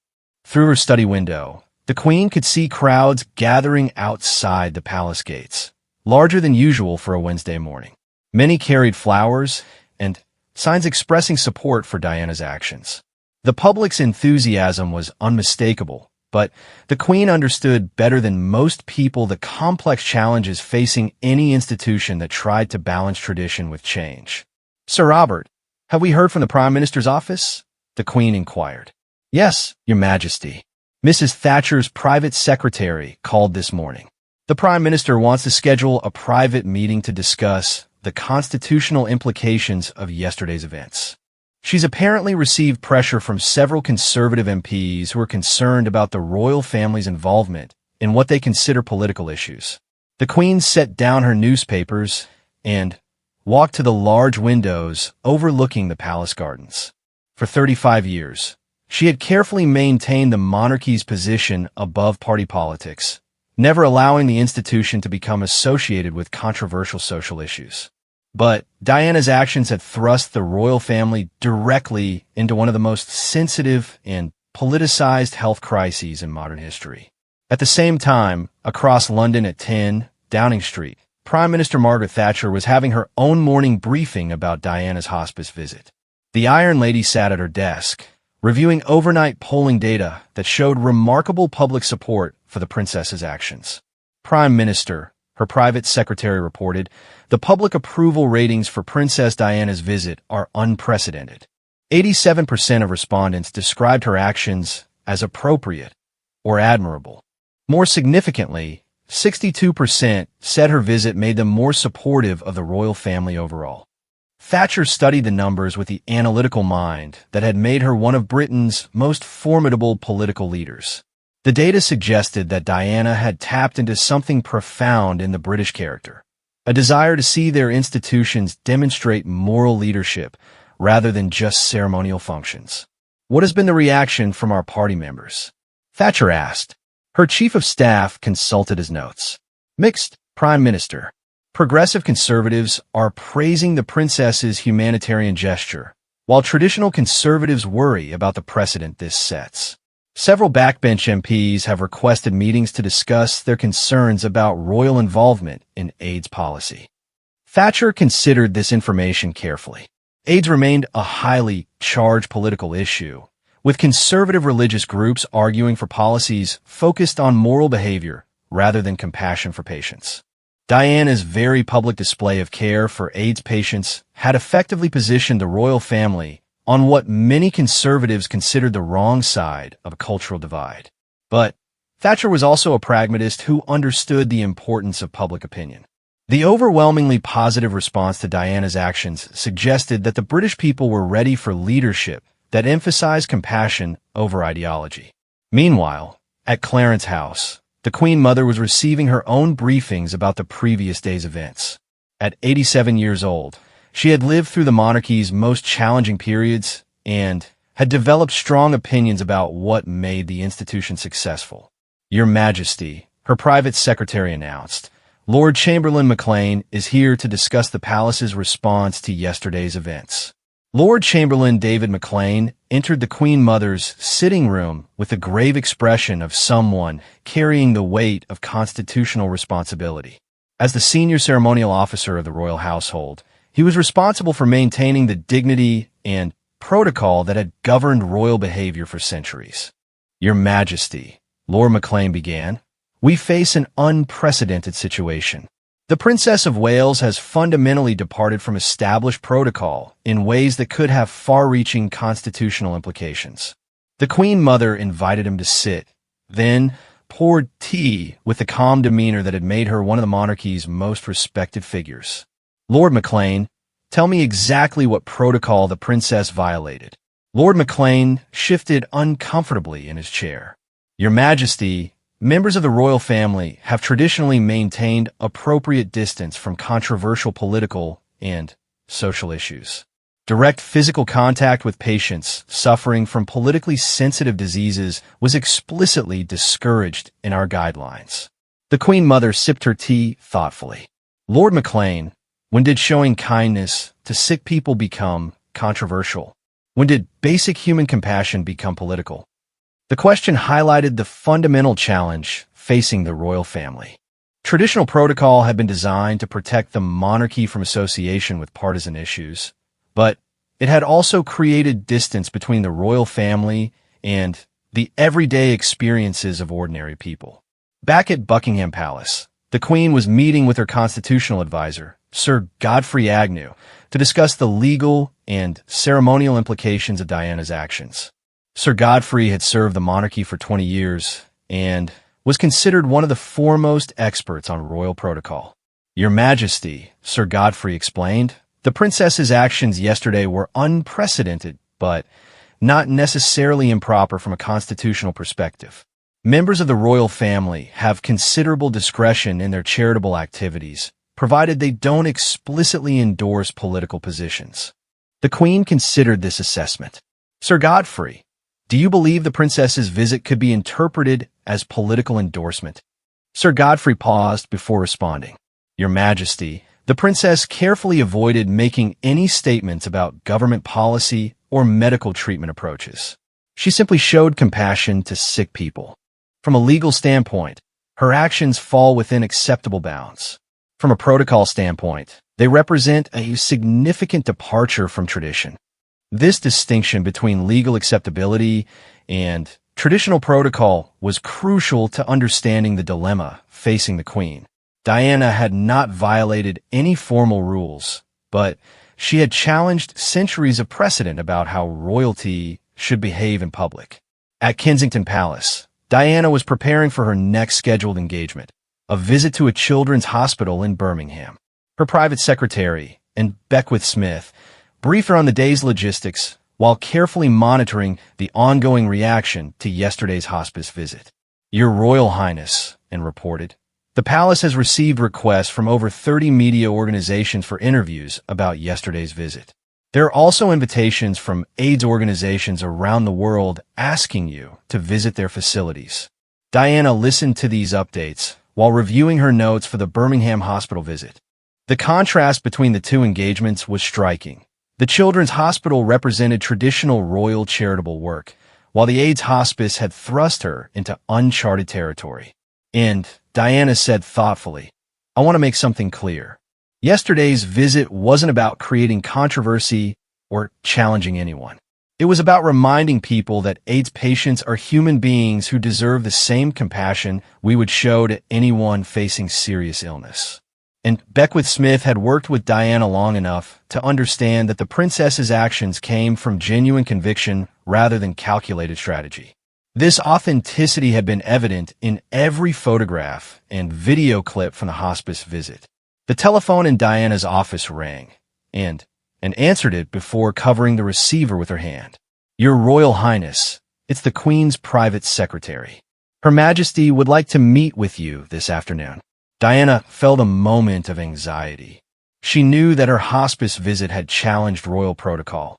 Through her study window, the Queen could see crowds gathering outside the palace gates, larger than usual for a Wednesday morning. Many carried flowers and signs expressing support for Diana's actions. The public's enthusiasm was unmistakable, but the Queen understood better than most people the complex challenges facing any institution that tried to balance tradition with change. "Sir Robert, have we heard from the Prime Minister's office?" the Queen inquired. "Yes, Your Majesty. Mrs. Thatcher's private secretary called this morning. The Prime Minister wants to schedule a private meeting to discuss the constitutional implications of yesterday's events. She's apparently received pressure from several conservative MPs who are concerned about the royal family's involvement in what they consider political issues." The Queen set down her newspapers and walked to the large windows overlooking the palace gardens. For 35 years, she had carefully maintained the monarchy's position above party politics, never allowing the institution to become associated with controversial social issues. But Diana's actions had thrust the royal family directly into one of the most sensitive and politicized health crises in modern history. At the same time, across London at 10 Downing Street, Prime Minister Margaret Thatcher was having her own morning briefing about Diana's hospice visit. The Iron Lady sat at her desk, reviewing overnight polling data that showed remarkable public support for the princess's actions. "Prime Minister," her private secretary reported, "the public approval ratings for Princess Diana's visit are unprecedented. 87% of respondents described her actions as appropriate or admirable. More significantly, 62% said her visit made them more supportive of the royal family overall." Thatcher studied the numbers with the analytical mind that had made her one of Britain's most formidable political leaders. The data suggested that Diana had tapped into something profound in the British character, a desire to see their institutions demonstrate moral leadership rather than just ceremonial functions. "What has been the reaction from our party members?" Thatcher asked. Her chief of staff consulted his notes. "Mixed, Prime Minister. Progressive conservatives are praising the princess's humanitarian gesture, while traditional conservatives worry about the precedent this sets. Several backbench MPs have requested meetings to discuss their concerns about royal involvement in AIDS policy." Thatcher considered this information carefully. AIDS remained a highly charged political issue, with conservative religious groups arguing for policies focused on moral behavior rather than compassion for patients. Diana's very public display of care for AIDS patients had effectively positioned the royal family on what many conservatives considered the wrong side of a cultural divide. But Thatcher was also a pragmatist who understood the importance of public opinion. The overwhelmingly positive response to Diana's actions suggested that the British people were ready for leadership that emphasized compassion over ideology. Meanwhile, at Clarence House, The Queen Mother was receiving her own briefings about the previous day's events. At 87 years old, she had lived through the monarchy's most challenging periods and had developed strong opinions about what made the institution successful. "Your Majesty," her private secretary announced, "Lord Chamberlain Maclean is here to discuss the palace's response to yesterday's events." Lord Chamberlain David Maclean entered the Queen Mother's sitting room with a grave expression of someone carrying the weight of constitutional responsibility. As the senior ceremonial officer of the royal household, he was responsible for maintaining the dignity and protocol that had governed royal behavior for centuries. "Your Majesty," Lord Maclean began, "we face an unprecedented situation. The Princess of Wales has fundamentally departed from established protocol in ways that could have far-reaching constitutional implications." The Queen Mother invited him to sit, then poured tea with the calm demeanor that had made her one of the monarchy's most respected figures. "Lord Maclean, tell me exactly what protocol the princess violated." Lord Maclean shifted uncomfortably in his chair. "Your Majesty, members of the royal family have traditionally maintained appropriate distance from controversial political and social issues. Direct physical contact with patients suffering from politically sensitive diseases was explicitly discouraged in our guidelines." The Queen Mother sipped her tea thoughtfully. "Lord Maclean, when did showing kindness to sick people become controversial? When did basic human compassion become political?" The question highlighted the fundamental challenge facing the royal family. Traditional protocol had been designed to protect the monarchy from association with partisan issues, but it had also created distance between the royal family and the everyday experiences of ordinary people. Back at Buckingham Palace, the Queen was meeting with her constitutional advisor, Sir Godfrey Agnew, to discuss the legal and ceremonial implications of Diana's actions. Sir Godfrey had served the monarchy for 20 years and was considered one of the foremost experts on royal protocol. "Your Majesty," Sir Godfrey explained, "the princess's actions yesterday were unprecedented, but not necessarily improper from a constitutional perspective. Members of the royal family have considerable discretion in their charitable activities, provided they don't explicitly endorse political positions." The Queen considered this assessment. "Sir Godfrey, do you believe the princess's visit could be interpreted as political endorsement?" Sir Godfrey paused before responding. "Your Majesty, the princess carefully avoided making any statements about government policy or medical treatment approaches. She simply showed compassion to sick people. From a legal standpoint, her actions fall within acceptable bounds. From a protocol standpoint, they represent a significant departure from tradition. This distinction between legal acceptability and traditional protocol was crucial to understanding the dilemma facing the Queen. Diana had not violated any formal rules, but she had challenged centuries of precedent about how royalty should behave in public. At Kensington Palace, Diana was preparing for her next scheduled engagement, a visit to a children's hospital in Birmingham. Her private secretary, and Beckwith Smith, briefed her on the day's logistics while carefully monitoring the ongoing reaction to yesterday's hospice visit. "Your Royal Highness," and reported, "the palace has received requests from over 30 media organizations for interviews about yesterday's visit. There are also invitations from AIDS organizations around the world asking you to visit their facilities." Diana listened to these updates while reviewing her notes for the Birmingham hospital visit. The contrast between the two engagements was striking. The Children's Hospital represented traditional royal charitable work, while the AIDS hospice had thrust her into uncharted territory. And Diana said thoughtfully, "I want to make something clear. Yesterday's visit wasn't about creating controversy or challenging anyone. It was about reminding people that AIDS patients are human beings who deserve the same compassion we would show to anyone facing serious illness." And Beckwith Smith had worked with Diana long enough to understand that the princess's actions came from genuine conviction rather than calculated strategy. This authenticity had been evident in every photograph and video clip from the hospice visit. The telephone in Diana's office rang, and answered it before covering the receiver with her hand. "Your Royal Highness, it's the Queen's private secretary." Her Majesty would like to meet with you this afternoon. Diana felt a moment of anxiety. She knew that her hospice visit had challenged royal protocol,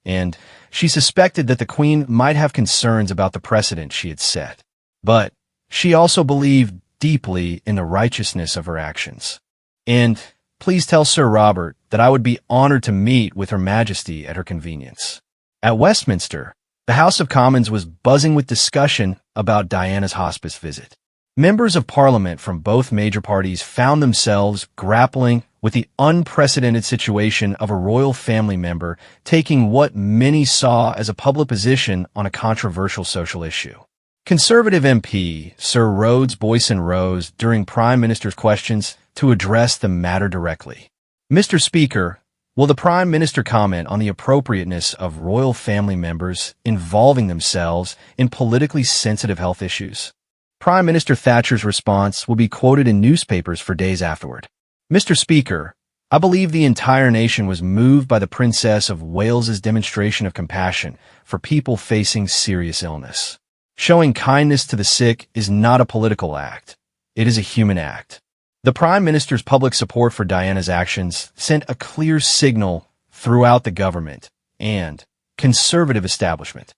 and she suspected that the Queen might have concerns about the precedent she had set. But she also believed deeply in the righteousness of her actions. And please tell Sir Robert that I would be honored to meet with Her Majesty at her convenience. At Westminster, the House of Commons was buzzing with discussion about Diana's hospice visit. Members of Parliament from both major parties found themselves grappling with the unprecedented situation of a royal family member taking what many saw as a public position on a controversial social issue. Conservative MP Sir Rhodes Boyson rose during Prime Minister's questions to address the matter directly. Mr. Speaker, will the Prime Minister comment on the appropriateness of royal family members involving themselves in politically sensitive health issues? Prime Minister Thatcher's response will be quoted in newspapers for days afterward. Mr. Speaker, I believe the entire nation was moved by the Princess of Wales's demonstration of compassion for people facing serious illness. Showing kindness to the sick is not a political act. It is a human act. The Prime Minister's public support for Diana's actions sent a clear signal throughout the government and conservative establishment.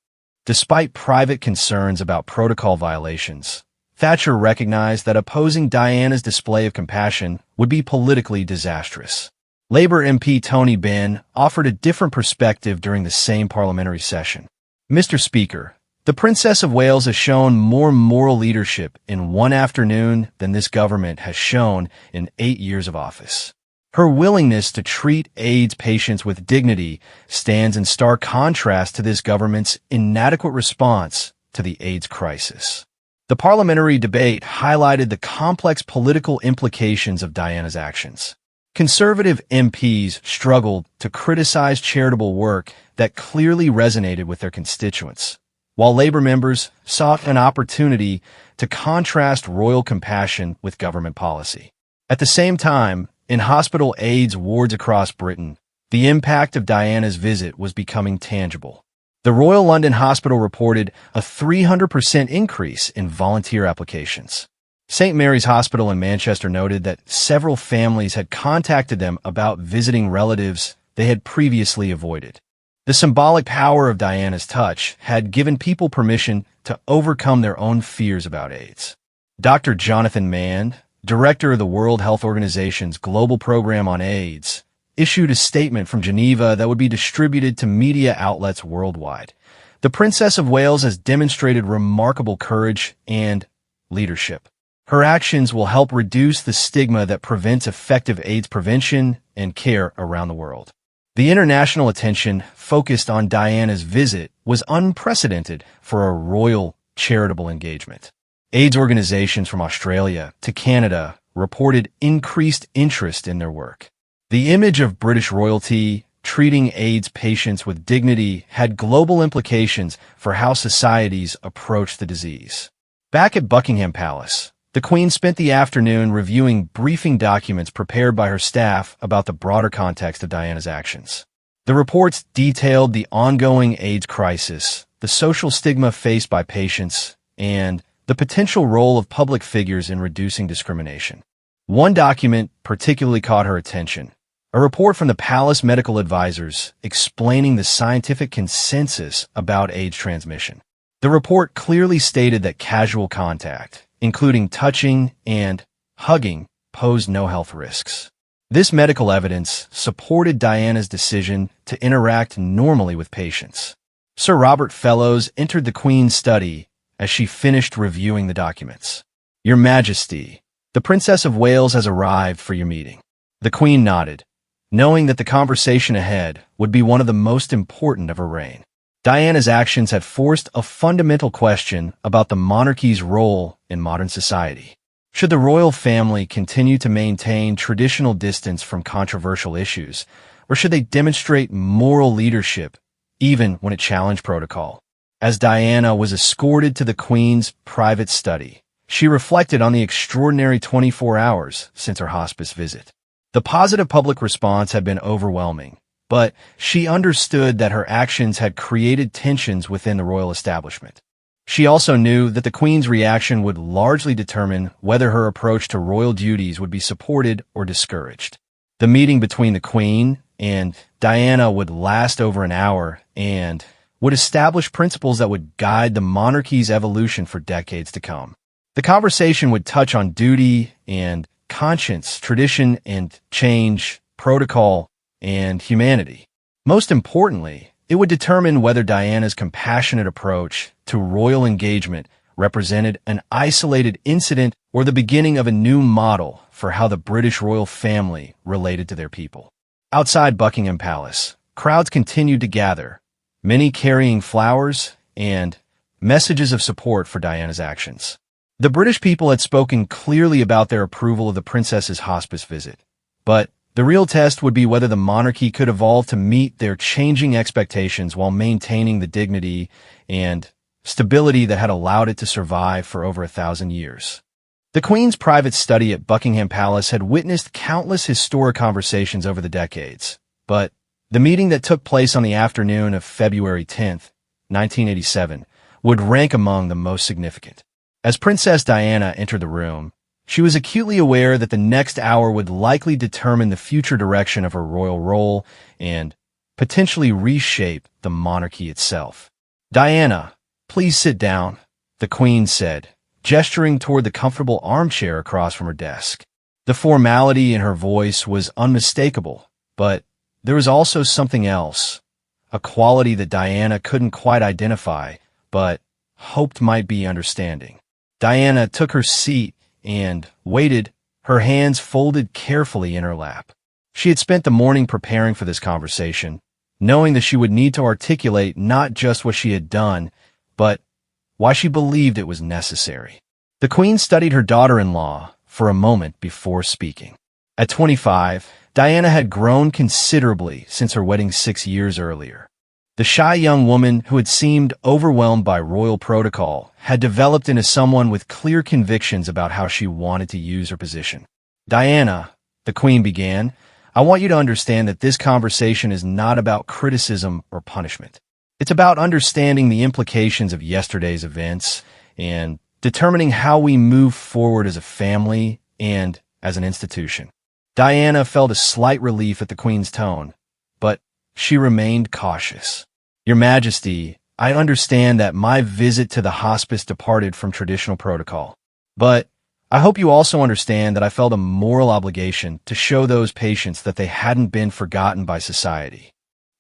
Despite private concerns about protocol violations, Thatcher recognized that opposing Diana's display of compassion would be politically disastrous. Labour MP Tony Benn offered a different perspective during the same parliamentary session. Mr. Speaker, the Princess of Wales has shown more moral leadership in one afternoon than this government has shown in 8 years of office. Her willingness to treat AIDS patients with dignity stands in stark contrast to this government's inadequate response to the AIDS crisis. The parliamentary debate highlighted the complex political implications of Diana's actions. Conservative MPs struggled to criticize charitable work that clearly resonated with their constituents, while Labour members sought an opportunity to contrast royal compassion with government policy. At the same time, in hospital AIDS wards across Britain, the impact of Diana's visit was becoming tangible. The Royal London Hospital reported a 300% increase in volunteer applications. St. Mary's Hospital in Manchester noted that several families had contacted them about visiting relatives they had previously avoided. The symbolic power of Diana's touch had given people permission to overcome their own fears about AIDS. Dr. Jonathan Mann, director of the World Health Organization's Global Program on AIDS, issued a statement from Geneva that would be distributed to media outlets worldwide. The Princess of Wales has demonstrated remarkable courage and leadership. Her actions will help reduce the stigma that prevents effective AIDS prevention and care around the world. The international attention focused on Diana's visit was unprecedented for a royal charitable engagement. AIDS organizations from Australia to Canada reported increased interest in their work. The image of British royalty treating AIDS patients with dignity had global implications for how societies approach the disease. Back at Buckingham Palace, the Queen spent the afternoon reviewing briefing documents prepared by her staff about the broader context of Diana's actions. The reports detailed the ongoing AIDS crisis, the social stigma faced by patients, and the potential role of public figures in reducing discrimination. One document particularly caught her attention. A report from the Palace Medical Advisors explaining the scientific consensus about AIDS transmission. The report clearly stated that casual contact, including touching and hugging, posed no health risks. This medical evidence supported Diana's decision to interact normally with patients. Sir Robert Fellows entered the Queen's study as she finished reviewing the documents. Your Majesty, the Princess of Wales has arrived for your meeting. The Queen nodded, knowing that the conversation ahead would be one of the most important of her reign. Diana's actions had forced a fundamental question about the monarchy's role in modern society. Should the royal family continue to maintain traditional distance from controversial issues, or should they demonstrate moral leadership even when it challenged protocol? As Diana was escorted to the Queen's private study, she reflected on the extraordinary 24 hours since her hospice visit. The positive public response had been overwhelming, but she understood that her actions had created tensions within the royal establishment. She also knew that the Queen's reaction would largely determine whether her approach to royal duties would be supported or discouraged. The meeting between the Queen and Diana would last over an hour and would establish principles that would guide the monarchy's evolution for decades to come. The conversation would touch on duty and conscience, tradition and change, protocol and humanity. Most importantly, it would determine whether Diana's compassionate approach to royal engagement represented an isolated incident or the beginning of a new model for how the British royal family related to their people. Outside Buckingham Palace, crowds continued to gather, many carrying flowers and messages of support for Diana's actions. The British people had spoken clearly about their approval of the princess's hospice visit, but the real test would be whether the monarchy could evolve to meet their changing expectations while maintaining the dignity and stability that had allowed it to survive for over 1,000 years. The Queen's private study at Buckingham Palace had witnessed countless historic conversations over the decades, but the meeting that took place on the afternoon of February 10, 1987, would rank among the most significant. As Princess Diana entered the room, she was acutely aware that the next hour would likely determine the future direction of her royal role and potentially reshape the monarchy itself. "Diana, please sit down," the Queen said, gesturing toward the comfortable armchair across from her desk. The formality in her voice was unmistakable, but there was also something else, a quality that Diana couldn't quite identify, but hoped might be understanding. Diana took her seat and waited, her hands folded carefully in her lap. She had spent the morning preparing for this conversation, knowing that she would need to articulate not just what she had done, but why she believed it was necessary. The Queen studied her daughter-in-law for a moment before speaking. At 25, Diana had grown considerably since her wedding 6 years earlier. The shy young woman who had seemed overwhelmed by royal protocol had developed into someone with clear convictions about how she wanted to use her position. "Diana," the Queen began, "I want you to understand that this conversation is not about criticism or punishment. It's about understanding the implications of yesterday's events and determining how we move forward as a family and as an institution." Diana felt a slight relief at the Queen's tone, but she remained cautious. "Your Majesty, I understand that my visit to the hospice departed from traditional protocol, but I hope you also understand that I felt a moral obligation to show those patients that they hadn't been forgotten by society."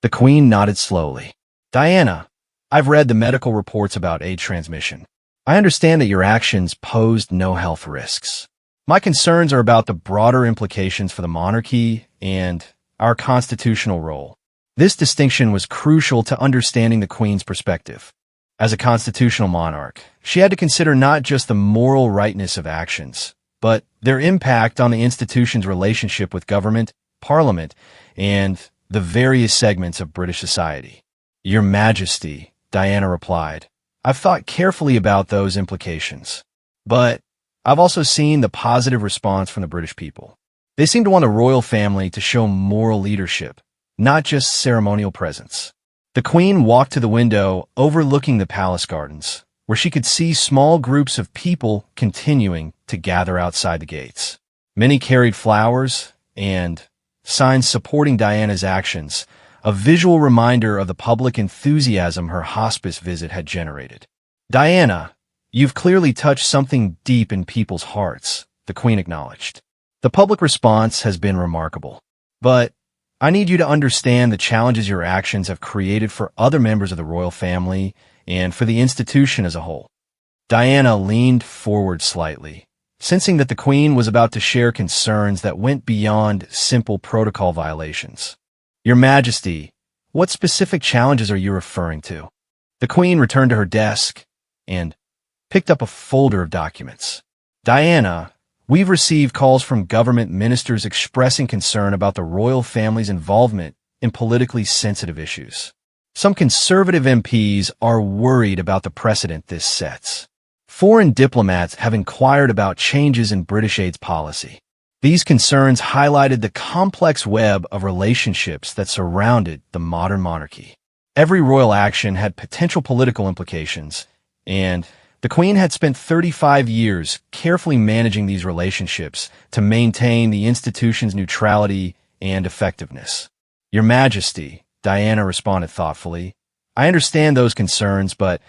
The Queen nodded slowly. "Diana, I've read the medical reports about AIDS transmission. I understand that your actions posed no health risks. My concerns are about the broader implications for the monarchy and our constitutional role. This distinction was crucial to understanding the Queen's perspective. As a constitutional monarch, she had to consider not just the moral rightness of actions, but their impact on the institution's relationship with government, parliament, and the various segments of British society. "Your Majesty," Diana replied, "I've thought carefully about those implications. But I've also seen the positive response from the British people. They seem to want the royal family to show moral leadership, not just ceremonial presence." The Queen walked to the window overlooking the palace gardens, where she could see small groups of people continuing to gather outside the gates. Many carried flowers and signs supporting Diana's actions, a visual reminder of the public enthusiasm her hospice visit had generated. "Diana, you've clearly touched something deep in people's hearts," the Queen acknowledged. "The public response has been remarkable, but I need you to understand the challenges your actions have created for other members of the royal family and for the institution as a whole." Diana leaned forward slightly, sensing that the Queen was about to share concerns that went beyond simple protocol violations. "Your Majesty, what specific challenges are you referring to?" The Queen returned to her desk and picked up a folder of documents. "Diana, we've received calls from government ministers expressing concern about the royal family's involvement in politically sensitive issues. Some conservative MPs are worried about the precedent this sets. Foreign diplomats have inquired about changes in British AIDS policy. These concerns highlighted the complex web of relationships that surrounded the modern monarchy. Every royal action had potential political implications, And the Queen had spent 35 years carefully managing these relationships to maintain the institution's neutrality and effectiveness. Your Majesty, Diana responded thoughtfully, I understand those concerns, but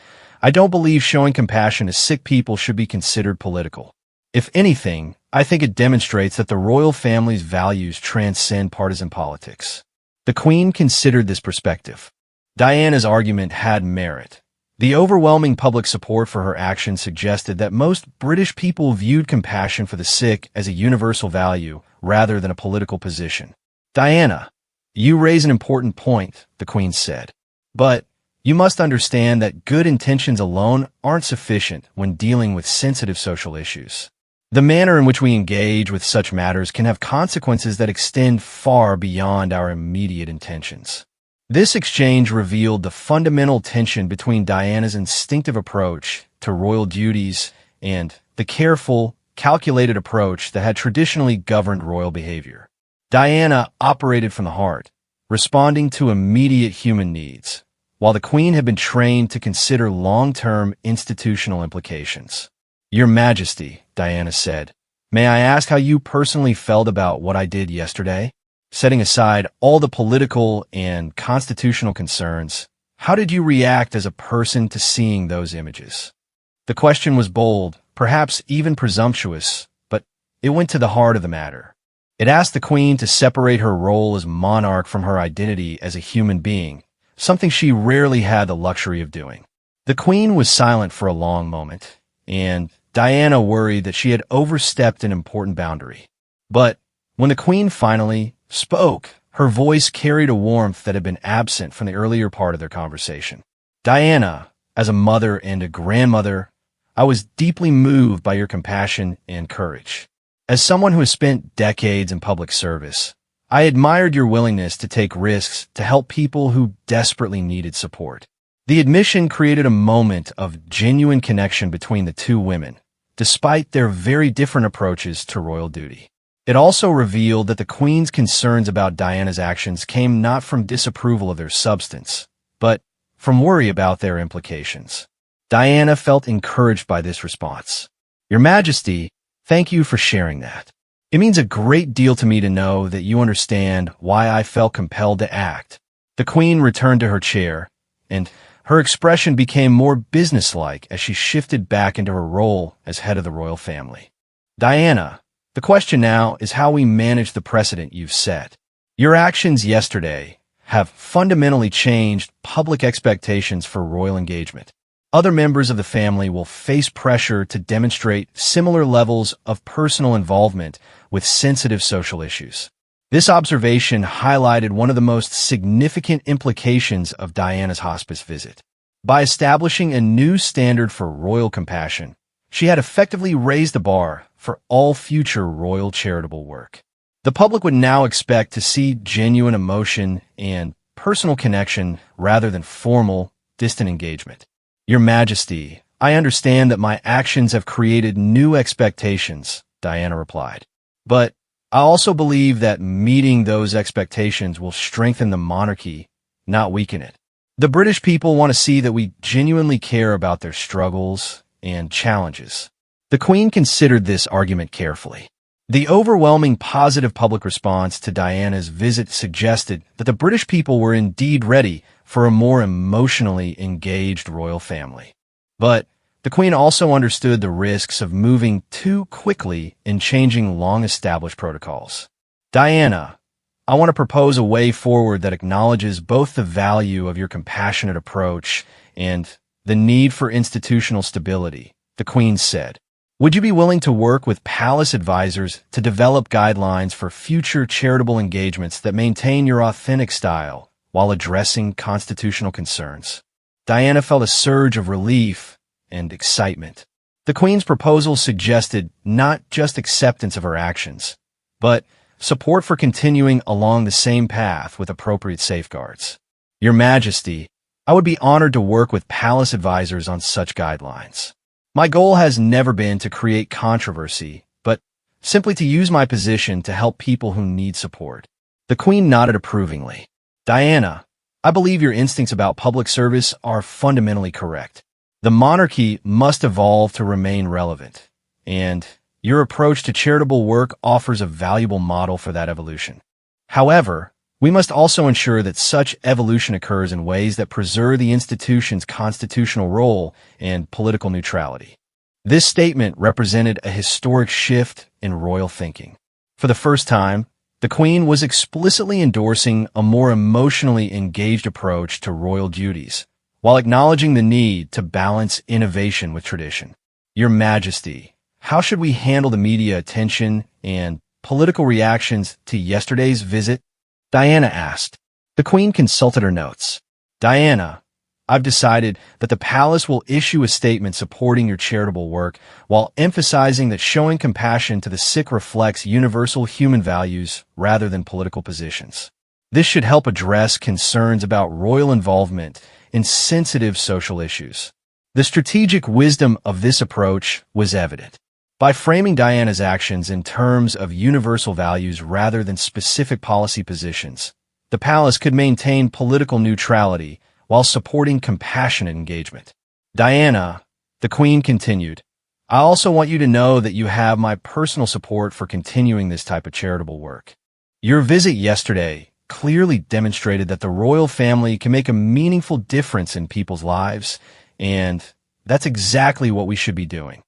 I don't believe showing compassion to sick people should be considered political. If anything, I think it demonstrates that the royal family's values transcend partisan politics. The Queen considered this perspective. Diana's argument had merit. The overwhelming public support for her actions suggested that most British people viewed compassion for the sick as a universal value rather than a political position. Diana, you raise an important point, the Queen said. But you must understand that good intentions alone aren't sufficient when dealing with sensitive social issues. The manner in which we engage with such matters can have consequences that extend far beyond our immediate intentions. This exchange revealed the fundamental tension between Diana's instinctive approach to royal duties and the careful, calculated approach that had traditionally governed royal behavior. Diana operated from the heart, responding to immediate human needs, while the Queen had been trained to consider long-term institutional implications. Your Majesty, Diana said, may I ask how you personally felt about what I did yesterday? Setting aside all the political and constitutional concerns, how did you react as a person to seeing those images? The question was bold, perhaps even presumptuous, but it went to the heart of the matter. It asked the Queen to separate her role as monarch from her identity as a human being, something she rarely had the luxury of doing. The Queen was silent for a long moment, and Diana worried that she had overstepped an important boundary. But when the Queen finally spoke, her voice carried a warmth that had been absent from the earlier part of their conversation. Diana, as a mother and a grandmother, I was deeply moved by your compassion and courage. As someone who has spent decades in public service, I admired your willingness to take risks to help people who desperately needed support. The admission created a moment of genuine connection between the two women, despite their very different approaches to royal duty. It also revealed that the Queen's concerns about Diana's actions came not from disapproval of their substance, but from worry about their implications. Diana felt encouraged by this response. Your Majesty, thank you for sharing that. It means a great deal to me to know that you understand why I felt compelled to act. The Queen returned to her chair, and her expression became more businesslike as she shifted back into her role as head of the royal family. Diana, the question now is how we manage the precedent you've set. Your actions yesterday have fundamentally changed public expectations for royal engagement. Other members of the family will face pressure to demonstrate similar levels of personal involvement with sensitive social issues. This observation highlighted one of the most significant implications of Diana's hospice visit. By establishing a new standard for royal compassion, she had effectively raised the bar for all future royal charitable work. The public would now expect to see genuine emotion and personal connection rather than formal, distant engagement. Your Majesty, I understand that my actions have created new expectations, Diana replied. But I also believe that meeting those expectations will strengthen the monarchy, not weaken it. The British people want to see that we genuinely care about their struggles and challenges. The Queen considered this argument carefully. The overwhelming positive public response to Diana's visit suggested that the British people were indeed ready for a more emotionally engaged royal family. But the Queen also understood the risks of moving too quickly in changing long-established protocols. Diana, I want to propose a way forward that acknowledges both the value of your compassionate approach and the need for institutional stability, the Queen said. Would you be willing to work with palace advisors to develop guidelines for future charitable engagements that maintain your authentic style while addressing constitutional concerns? Diana felt a surge of relief and excitement. The Queen's proposal suggested not just acceptance of her actions, but support for continuing along the same path with appropriate safeguards. Your Majesty, I would be honored to work with palace advisors on such guidelines. My goal has never been to create controversy, but simply to use my position to help people who need support. The Queen nodded approvingly. Diana, I believe your instincts about public service are fundamentally correct. The monarchy must evolve to remain relevant, and your approach to charitable work offers a valuable model for that evolution. However, we must also ensure that such evolution occurs in ways that preserve the institution's constitutional role and political neutrality. This statement represented a historic shift in royal thinking. For the first time, the Queen was explicitly endorsing a more emotionally engaged approach to royal duties, while acknowledging the need to balance innovation with tradition. Your Majesty, how should we handle the media attention and political reactions to yesterday's visit? Diana asked. The Queen consulted her notes. Diana, I've decided that the palace will issue a statement supporting your charitable work while emphasizing that showing compassion to the sick reflects universal human values rather than political positions. This should help address concerns about royal involvement in sensitive social issues. The strategic wisdom of this approach was evident. By framing Diana's actions in terms of universal values rather than specific policy positions, the palace could maintain political neutrality while supporting compassionate engagement. Diana, the Queen continued, I also want you to know that you have my personal support for continuing this type of charitable work. Your visit yesterday clearly demonstrated that the royal family can make a meaningful difference in people's lives, and that's exactly what we should be doing.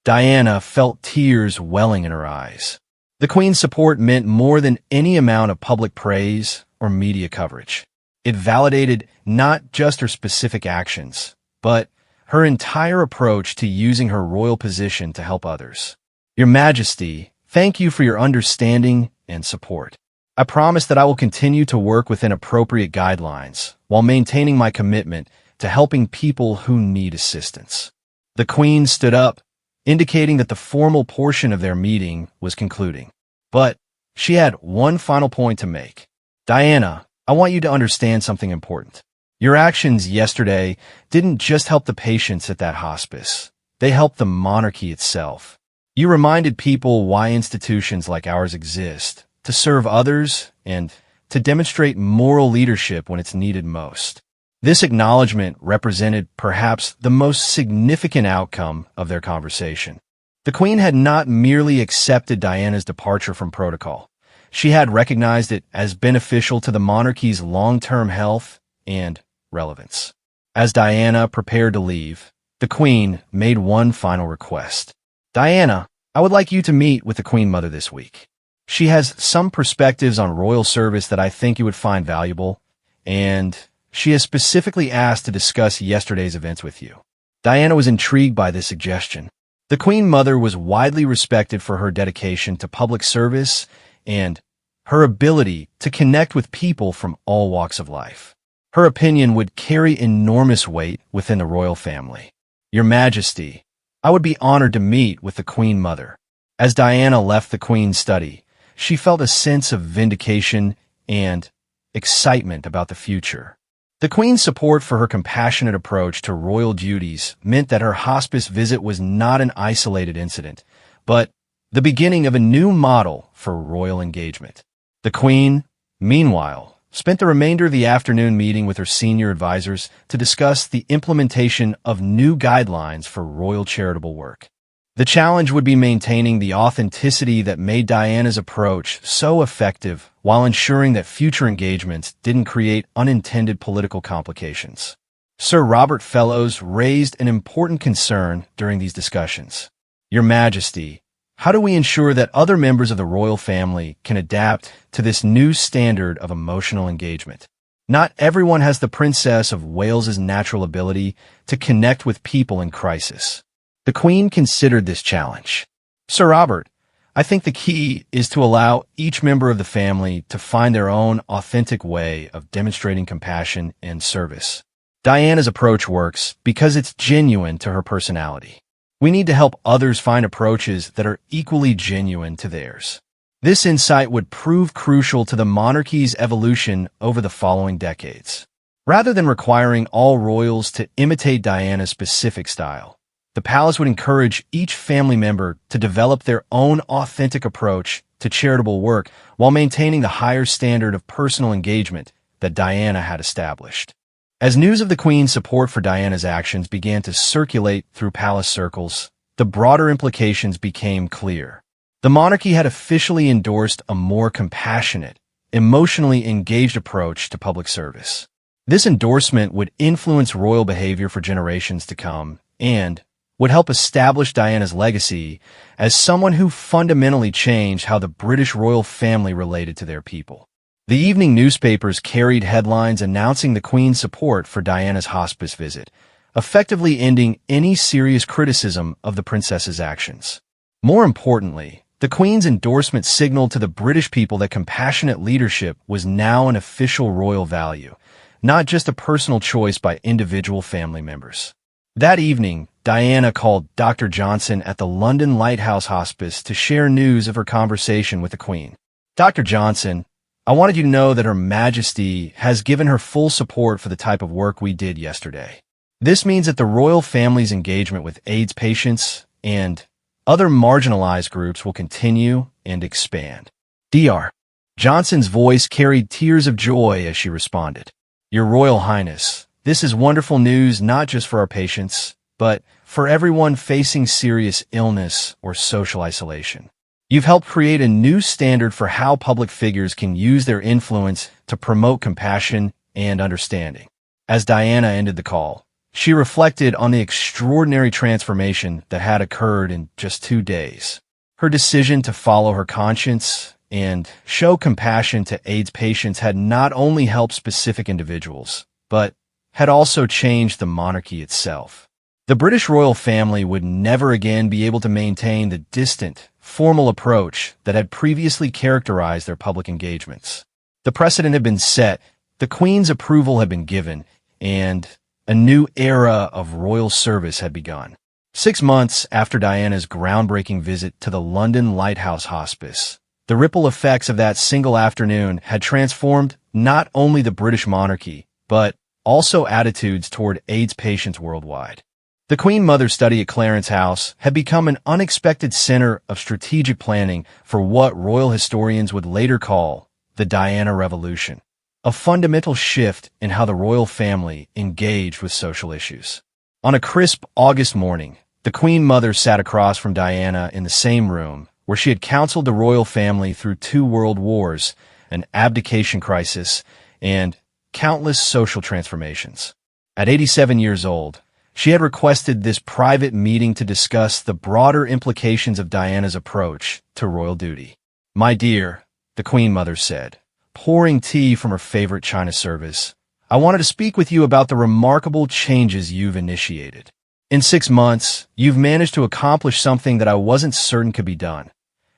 Diana felt tears welling in her eyes. The Queen's support meant more than any amount of public praise or media coverage. It validated not just her specific actions, but her entire approach to using her royal position to help others. Your Majesty, thank you for your understanding and support. I promise that I will continue to work within appropriate guidelines while maintaining my commitment to helping people who need assistance. The Queen stood up, indicating that the formal portion of their meeting was concluding. But she had one final point to make. Diana, I want you to understand something important. Your actions yesterday didn't just help the patients at that hospice. They helped the monarchy itself. You reminded people why institutions like ours exist, to serve others and to demonstrate moral leadership when it's needed most. This acknowledgement represented perhaps the most significant outcome of their conversation. The Queen had not merely accepted Diana's departure from protocol. She had recognized it as beneficial to the monarchy's long-term health and relevance. As Diana prepared to leave, the Queen made one final request. Diana, I would like you to meet with the Queen Mother this week. She has some perspectives on royal service that I think you would find valuable, and she has specifically asked to discuss yesterday's events with you. Diana was intrigued by this suggestion. The Queen Mother was widely respected for her dedication to public service and her ability to connect with people from all walks of life. Her opinion would carry enormous weight within the royal family. Your Majesty, I would be honored to meet with the Queen Mother. As Diana left the Queen's study, she felt a sense of vindication and excitement about the future. The Queen's support for her compassionate approach to royal duties meant that her hospice visit was not an isolated incident, but the beginning of a new model for royal engagement. The Queen, meanwhile, spent the remainder of the afternoon meeting with her senior advisors to discuss the implementation of new guidelines for royal charitable work. The challenge would be maintaining the authenticity that made Diana's approach so effective while ensuring that future engagements didn't create unintended political complications. Sir Robert Fellows raised an important concern during these discussions. Your Majesty, how do we ensure that other members of the royal family can adapt to this new standard of emotional engagement? Not everyone has the Princess of Wales's natural ability to connect with people in crisis. The Queen considered this challenge. Sir Robert, I think the key is to allow each member of the family to find their own authentic way of demonstrating compassion and service. Diana's approach works because it's genuine to her personality. We need to help others find approaches that are equally genuine to theirs. This insight would prove crucial to the monarchy's evolution over the following decades. Rather than requiring all royals to imitate Diana's specific style, the palace would encourage each family member to develop their own authentic approach to charitable work while maintaining the higher standard of personal engagement that Diana had established. As news of the Queen's support for Diana's actions began to circulate through palace circles, the broader implications became clear. The monarchy had officially endorsed a more compassionate, emotionally engaged approach to public service. This endorsement would influence royal behavior for generations to come and would help establish Diana's legacy as someone who fundamentally changed how the British royal family related to their people. The evening newspapers carried headlines announcing the Queen's support for Diana's hospice visit, effectively ending any serious criticism of the princess's actions. More importantly, the Queen's endorsement signaled to the British people that compassionate leadership was now an official royal value, not just a personal choice by individual family members. That evening, Diana called Dr. Johnson at the London Lighthouse Hospice to share news of her conversation with the Queen. Dr. Johnson, I wanted you to know that Her Majesty has given her full support for the type of work we did yesterday. This means that the royal family's engagement with AIDS patients and other marginalized groups will continue and expand. Dr. Johnson's voice carried tears of joy as she responded. Your Royal Highness, this is wonderful news not just for our patients, but for everyone facing serious illness or social isolation. You've helped create a new standard for how public figures can use their influence to promote compassion and understanding. As Diana ended the call, she reflected on the extraordinary transformation that had occurred in just 2 days. Her decision to follow her conscience and show compassion to AIDS patients had not only helped specific individuals, but had also changed the monarchy itself. The British royal family would never again be able to maintain the distant, formal approach that had previously characterized their public engagements. The precedent had been set, the Queen's approval had been given, and a new era of royal service had begun. 6 months after Diana's groundbreaking visit to the London Lighthouse Hospice, the ripple effects of that single afternoon had transformed not only the British monarchy, but also attitudes toward AIDS patients worldwide. The Queen Mother's study at Clarence House had become an unexpected center of strategic planning for what royal historians would later call the Diana Revolution, a fundamental shift in how the royal family engaged with social issues. On a crisp August morning, the Queen Mother sat across from Diana in the same room where she had counseled the royal family through 2 world wars, an abdication crisis, and countless social transformations. At 87 years old, she had requested this private meeting to discuss the broader implications of Diana's approach to royal duty. My dear, the Queen Mother said, pouring tea from her favorite china service, I wanted to speak with you about the remarkable changes you've initiated. In 6 months, you've managed to accomplish something that I wasn't certain could be done.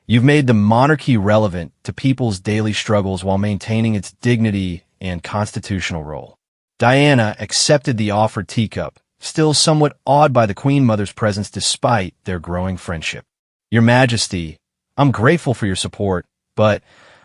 You've made the monarchy relevant to people's daily struggles while maintaining its dignity and constitutional role. Diana accepted the offered teacup, still somewhat awed by the Queen Mother's presence despite their growing friendship. Your Majesty, I'm grateful for your support, but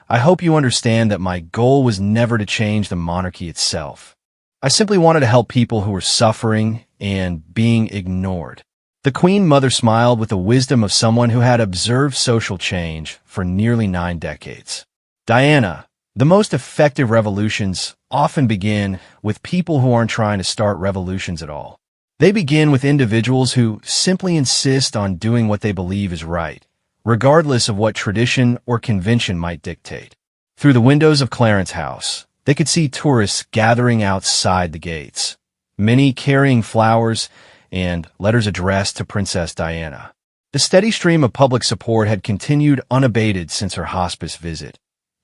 I hope you understand that my goal was never to change the monarchy itself. I simply wanted to help people who were suffering and being ignored. The Queen Mother smiled with the wisdom of someone who had observed social change for nearly 9 decades. Diana, the most effective revolutions often begin with people who aren't trying to start revolutions at all. They begin with individuals who simply insist on doing what they believe is right, regardless of what tradition or convention might dictate. Through the windows of Clarence House, they could see tourists gathering outside the gates, many carrying flowers and letters addressed to Princess Diana. The steady stream of public support had continued unabated since her hospice visit,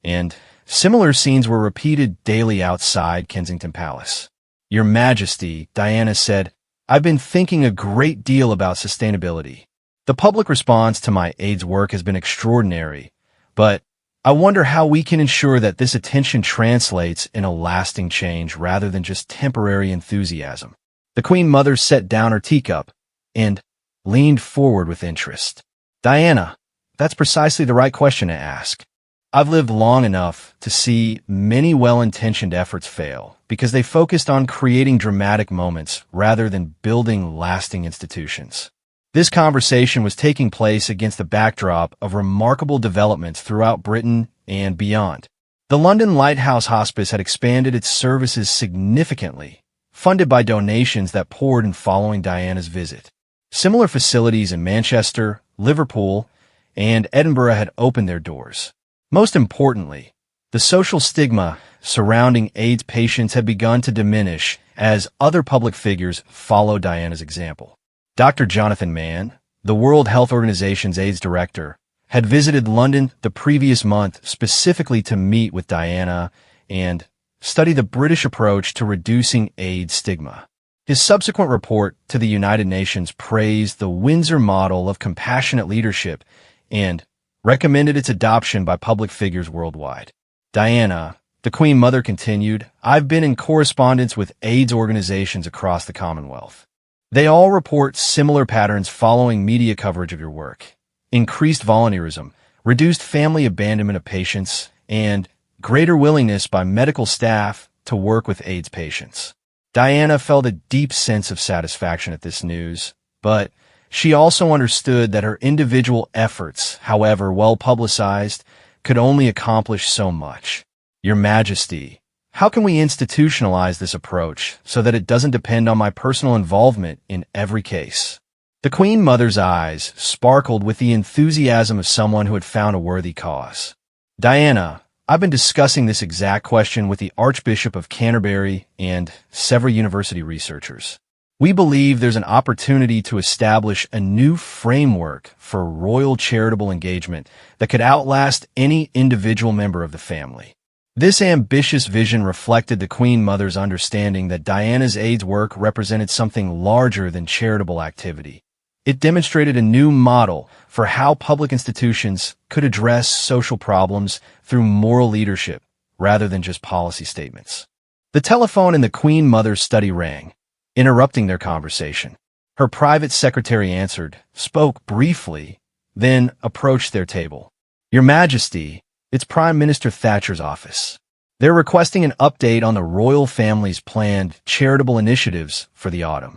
and similar scenes were repeated daily outside Kensington Palace. Your Majesty, Diana said, I've been thinking a great deal about sustainability. The public response to my AIDS work has been extraordinary, but I wonder how we can ensure that this attention translates in a lasting change rather than just temporary enthusiasm. The Queen Mother set down her teacup and leaned forward with interest. Diana, that's precisely the right question to ask. I've lived long enough to see many well-intentioned efforts fail because they focused on creating dramatic moments rather than building lasting institutions. This conversation was taking place against the backdrop of remarkable developments throughout Britain and beyond. The London Lighthouse Hospice had expanded its services significantly, funded by donations that poured in following Diana's visit. Similar facilities in Manchester, Liverpool, and Edinburgh had opened their doors. Most importantly, the social stigma surrounding AIDS patients had begun to diminish as other public figures followed Diana's example. Dr. Jonathan Mann, the World Health Organization's AIDS director, had visited London the previous month specifically to meet with Diana and study the British approach to reducing AIDS stigma. His subsequent report to the United Nations praised the Windsor model of compassionate leadership and recommended its adoption by public figures worldwide. Diana, the Queen Mother, continued, "I've been in correspondence with AIDS organizations across the Commonwealth. They all report similar patterns following media coverage of your work. Increased volunteerism, reduced family abandonment of patients, and greater willingness by medical staff to work with AIDS patients." Diana felt a deep sense of satisfaction at this news, but she also understood that her individual efforts, however well publicized, could only accomplish so much. "Your Majesty, how can we institutionalize this approach so that it doesn't depend on my personal involvement in every case?" The Queen Mother's eyes sparkled with the enthusiasm of someone who had found a worthy cause. "Diana, I've been discussing this exact question with the Archbishop of Canterbury and several university researchers. We believe there's an opportunity to establish a new framework for royal charitable engagement that could outlast any individual member of the family." This ambitious vision reflected the Queen Mother's understanding that Diana's AIDS work represented something larger than charitable activity. It demonstrated a new model for how public institutions could address social problems through moral leadership rather than just policy statements. The telephone in the Queen Mother's study rang, interrupting their conversation. Her private secretary answered, spoke briefly, then approached their table. "Your Majesty, it's Prime Minister Thatcher's office. They're requesting an update on the royal family's planned charitable initiatives for the autumn."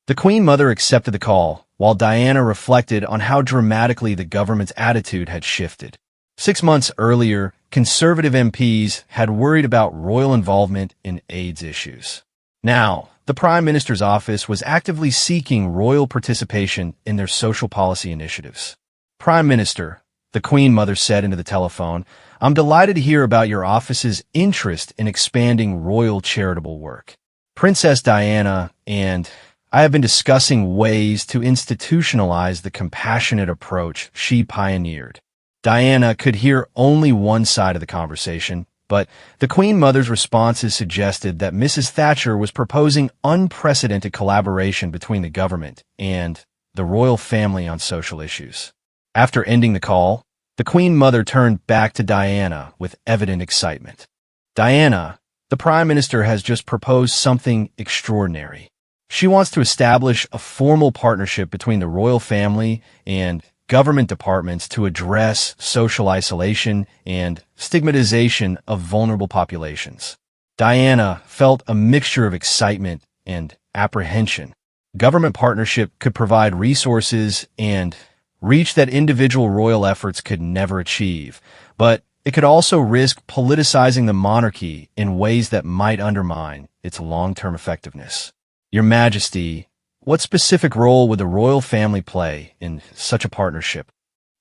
The Queen Mother accepted the call, while Diana reflected on how dramatically the government's attitude had shifted. 6 months earlier, conservative MPs had worried about royal involvement in AIDS issues. Now, the Prime Minister's office was actively seeking royal participation in their social policy initiatives. "Prime Minister," the Queen Mother said into the telephone, "I'm delighted to hear about your office's interest in expanding royal charitable work. Princess Diana and I have been discussing ways to institutionalize the compassionate approach she pioneered." Diana could hear only one side of the conversation, but the Queen Mother's responses suggested that Mrs. Thatcher was proposing unprecedented collaboration between the government and the royal family on social issues. After ending the call, the Queen Mother turned back to Diana with evident excitement. "Diana, the Prime Minister has just proposed something extraordinary. She wants to establish a formal partnership between the royal family and government departments to address social isolation and stigmatization of vulnerable populations." Diana felt a mixture of excitement and apprehension. Government partnership could provide resources and reach that individual royal efforts could never achieve, but it could also risk politicizing the monarchy in ways that might undermine its long-term effectiveness. "Your Majesty, what specific role would the royal family play in such a partnership?"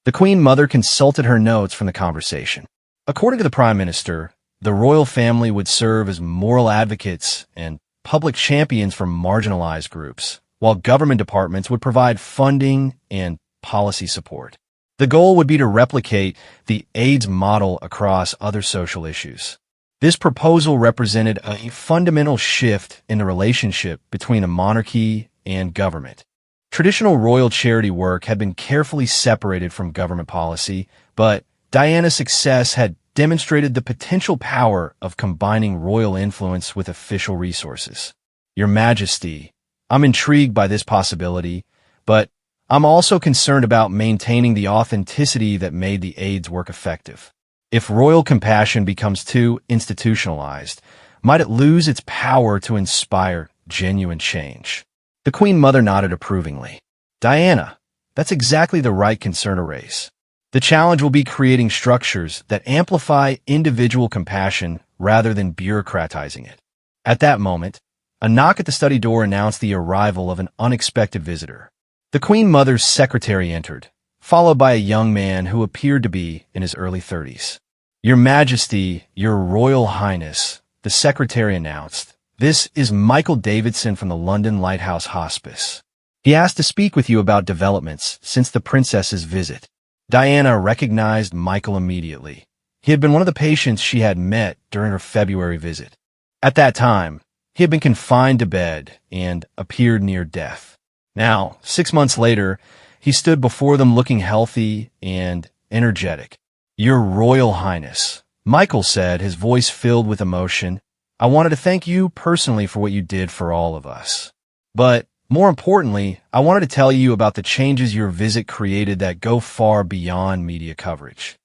The Queen Mother consulted her notes from the conversation. According to the Prime Minister, the royal family would serve as moral advocates and public champions for marginalized groups, while government departments would provide funding and policy support. The goal would be to replicate the AIDS model across other social issues. This proposal represented a fundamental shift in the relationship between a monarchy and government. Traditional royal charity work had been carefully separated from government policy, but Diana's success had demonstrated the potential power of combining royal influence with official resources. "Your Majesty, I'm intrigued by this possibility, but I'm also concerned about maintaining the authenticity that made the AIDS work effective. If royal compassion becomes too institutionalized, might it lose its power to inspire genuine change?" The Queen Mother nodded approvingly. "Diana, that's exactly the right concern to raise. The challenge will be creating structures that amplify individual compassion rather than bureaucratizing it." At that moment, A knock at the study door announced the arrival of an unexpected visitor. The Queen Mother's secretary entered, followed by a young man who appeared to be in his early 30s. "Your Majesty, Your Royal Highness," the secretary announced, "this is Michael Davidson from the London Lighthouse Hospice. He asked to speak with you about developments since the princess's visit." Diana recognized Michael immediately. He had been one of the patients she had met during her February visit. At that time, he had been confined to bed and appeared near death. Now, 6 months later, he stood before them looking healthy and energetic. "Your Royal Highness," Michael said, his voice filled with emotion, "I wanted to thank you personally for what you did for all of us. But more importantly, I wanted to tell you about the changes your visit created that go far beyond media coverage."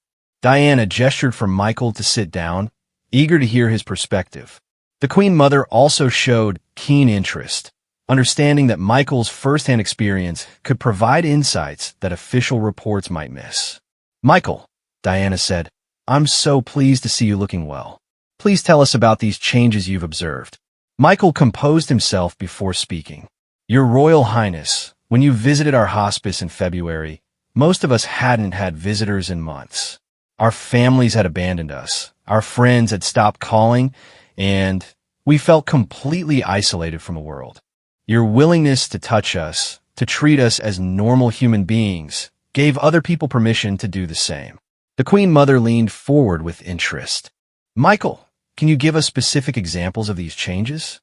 Diana gestured for Michael to sit down, eager to hear his perspective. The Queen Mother also showed keen interest, understanding that Michael's first-hand experience could provide insights that official reports might miss. "Michael," Diana said, "I'm so pleased to see you looking well. Please tell us about these changes you've observed." Michael composed himself before speaking. "Your Royal Highness, when you visited our hospice in February, most of us hadn't had visitors in months. Our families had abandoned us, our friends had stopped calling, and we felt completely isolated from the world. Your willingness to touch us, to treat us as normal human beings, gave other people permission to do the same." The Queen Mother leaned forward with interest. "Michael, can you give us specific examples of these changes?"